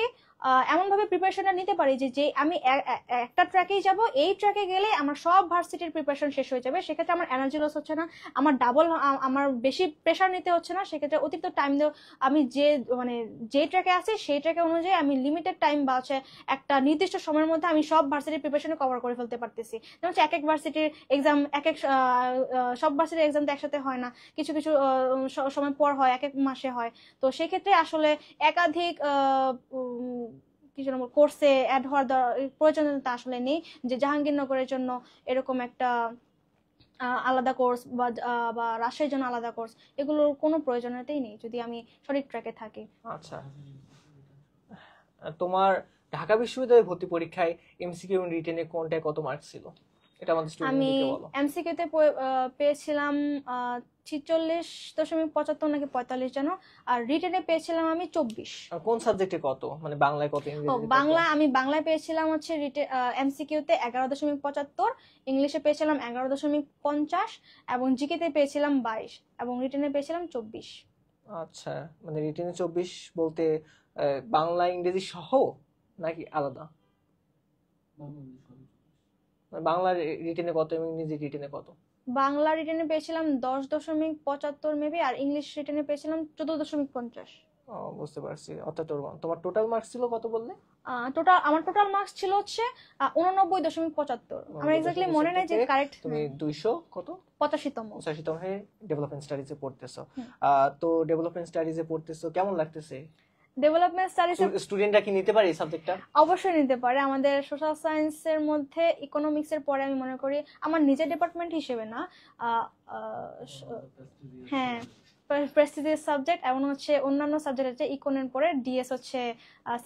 এমন ভাবে প্রিপারেশনটা নিতে পারি যে আমি একটা ট্র্যাকেই যাব, এই ট্র্যাকে গেলে আমার সব ভার্সিটির প্রিপারেশন শেষ হয়ে যাবে, সেক্ষেত্রে আমার এনার্জি লস হচ্ছে না, আমার আমার বেশি প্রেশার নিতে হচ্ছে না, সেক্ষেত্রে অতিরিক্ত টাইম দেও আমি মানে যে ট্র্যাকে আছি সেই ট্র্যাকে অনুযায়ী আমি লিমিটেড টাইম বা হচ্ছে একটা নির্দিষ্ট সময়ের মধ্যে আমি সব ভার্সিটির প্রিপারেশন কভার করে ফেলতে পারতেছি। যেমন হচ্ছে এক এক ভার্সিটির এক্সাম সব ভার্সিটির এক্সাম তো একসাথে হয় না, কিছু কিছু সময় পর হয়, এক এক মাসে হয়। তো সেক্ষেত্রে আসলে একাধিক কি যেন কোর্সে অ্যাড হওয়ার প্রয়োজনীয়তা আসলে নেই, যে জাহাঙ্গীরনগরের জন্য এরকম একটা আলাদা কোর্স বা রাজশাহীর জন্য আলাদা কোর্স, এগুলোর কোনো প্রয়োজনীয়তাই নেই যদি আমি সঠিক ট্র্যাকে থাকি। আচ্ছা, তোমার ঢাকা বিশ্ববিদ্যালয়ে ভর্তি পরীক্ষায় এমসিকিউ এবং রিটেনে কোনটায় কত মার্ক ছিল, এটা আমাদের আমি স্টুডেন্টদেরকে বলো। এমসিকিউতে পেয়েছিলাম 46.75 নাকি 45 যেন, আর রিটেনে পেয়েছিলাম আমি 24। আর কোন সাবজেক্টে কত, মানে বাংলায় কত, ও, ইংরেজিতে কত? আমি বাংলায় পেয়েছিলাম হচ্ছে এমসিকিউতে 11.75, ইংলিশে পেয়েছিলাম 11.50, এবং জিকেতে পেয়েছিলাম 22, এবং রিটেনে পেয়েছিলাম 24। আচ্ছা, মানে রিটেনে 24 বলতে বাংলা ইংরেজি সহ নাকি আলাদা? মানে বাংলা রিটেনে কত এবং ইংরেজি রিটেনে কত? বাংলা রিটেনে পেয়েছিলাম 10.75 মেবি, আর ইংলিশ রিটেনে পেয়েছিলাম 14.50। বুঝতে পারছি। অর্থাৎ তোমার টোটাল মার্কস ছিল কত বললে? আমার টোটাল মার্কস ছিল হচ্ছে 89.75। আমার এক্স্যাক্টলি মনে নেই যে কারেক্ট। তুমি 200 কত 85তম। 85তম হয়ে ডেভেলপমেন্ট স্টাডিজে পড়তেছো। হুম। তো ডেভেলপমেন্ট স্টাডিজে পড়তেছো, কেমন লাগতেছে? ডেভেলপমেন্ট স্টাডিজ স্টুডেন্টরা কি নিতে পারে এই সাবজেক্টটা? অবশ্যই নিতে পারে। আমাদের সোশ্যাল সায়েন্সের মধ্যে ইকোনমিক্স এর পরে আমি মনে করি, আমার নিজের ডিপার্টমেন্ট হিসেবে না, আহ, আহ, হ্যাঁ, প্রেস্টিজিয়াস সাবজেক্ট, এমন হচ্ছে অন্যান্য সাবজেক্ট হচ্ছে ইকোনের পরে ডিএস হচ্ছে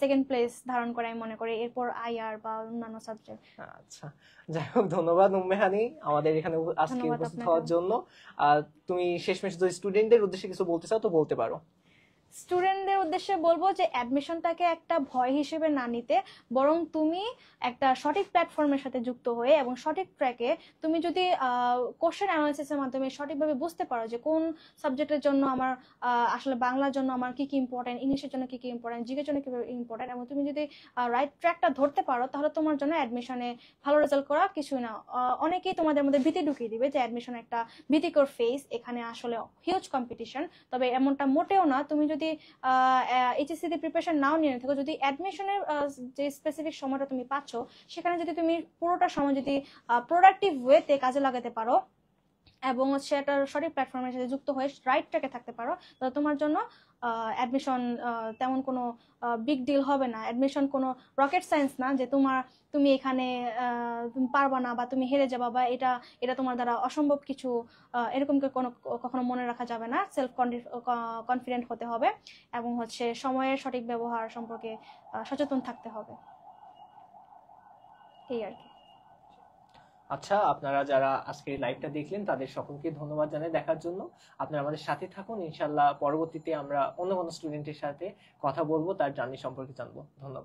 সেকেন্ড প্লেস ধারণ করে আমি মনে করি, এরপর আইআর বা অন্যান্য সাবজেক্ট। আচ্ছা, যাই হোক, ধন্যবাদ উম্মেহানি আমাদের এখানে আজকে ধন্যবাদ উপস্থিত আপনাকেও। হওয়ার জন্য। আর তুমি শেষমেশ যদি স্টুডেন্টদের উদ্দেশ্যে কিছু বলতে চাও তো বলতে পারো। স্টুডেন্টদের উদ্দেশ্যে বলবো যে অ্যাডমিশনটাকে একটা ভয় হিসেবে না নিতে, বরং তুমি একটা সঠিক প্ল্যাটফর্মের সাথে যুক্ত হয়ে এবং সঠিক ট্র্যাকে তুমি যদি কোশ্চেন অ্যানালাইসিসের মাধ্যমে সঠিকভাবে বুঝতে পারো যে কোন সাবজেক্টের জন্য আমার আসলে বাংলার জন্য আমার কি কি ইম্পর্টেন্ট, ইংলিশের জন্য কি কি ইম্পর্টেন্ট, জিকের জন্য কি ইম্পর্টেন্ট, এবং তুমি যদি রাইট ট্র্যাকটা ধরতে পারো, তাহলে তোমার জন্য অ্যাডমিশনে ভালো রেজাল্ট করা কিছুই না। অনেকেই তোমাদের মধ্যে ভীতি ঢুকিয়ে দিবে যে অ্যাডমিশন একটা ভীতিকর ফেজ, এখানে আসলে হিউজ কম্পিটিশন। তবে এমনটা মোটেও না। তুমি যদি এইচএসসি তে প্রিপারেশন নাও নিয়ে থাকো, যদি অ্যাডমিশনের যে স্পেসিফিক সময়টা তুমি পাচ্ছ, সেখানে যদি তুমি পুরোটা সময় যদি প্রোডাক্টিভ ওয়েতে কাজে লাগাতে পারো এবং সেটার সঠিক প্ল্যাটফর্মের সাথে যুক্ত হয়ে রাইট ট্র্যাকে থাকতে পারো, তাহলে তোমার জন্য অ্যাডমিশন তেমন কোনো বিগ ডিল হবে না। অ্যাডমিশন কোনো রকেট সায়েন্স না যে তুমি এখানে তুমি পারবা না বা তুমি হেরে যাবা বা এটা তোমার দ্বারা অসম্ভব কিছু, এরকম কখনো মনে রাখা যাবে না। সেলফ কনফিডেন্ট হতে হবে এবং সময়ের সঠিক ব্যবহার সম্পর্কে সচেতন থাকতে হবে, এই আর কি। আচ্ছা, আপনারা যারা আজকে লাইভটা দেখলেন তাদের সকলকে ধন্যবাদ জানাই দেখার জন্য। আপনারা আমাদের সাথে থাকুন, ইনশাল্লাহ পরবর্তীতে আমরা অন্য কোনো স্টুডেন্টের সাথে কথা বলবো, তার জার্নি সম্পর্কে জানবো। ধন্যবাদ।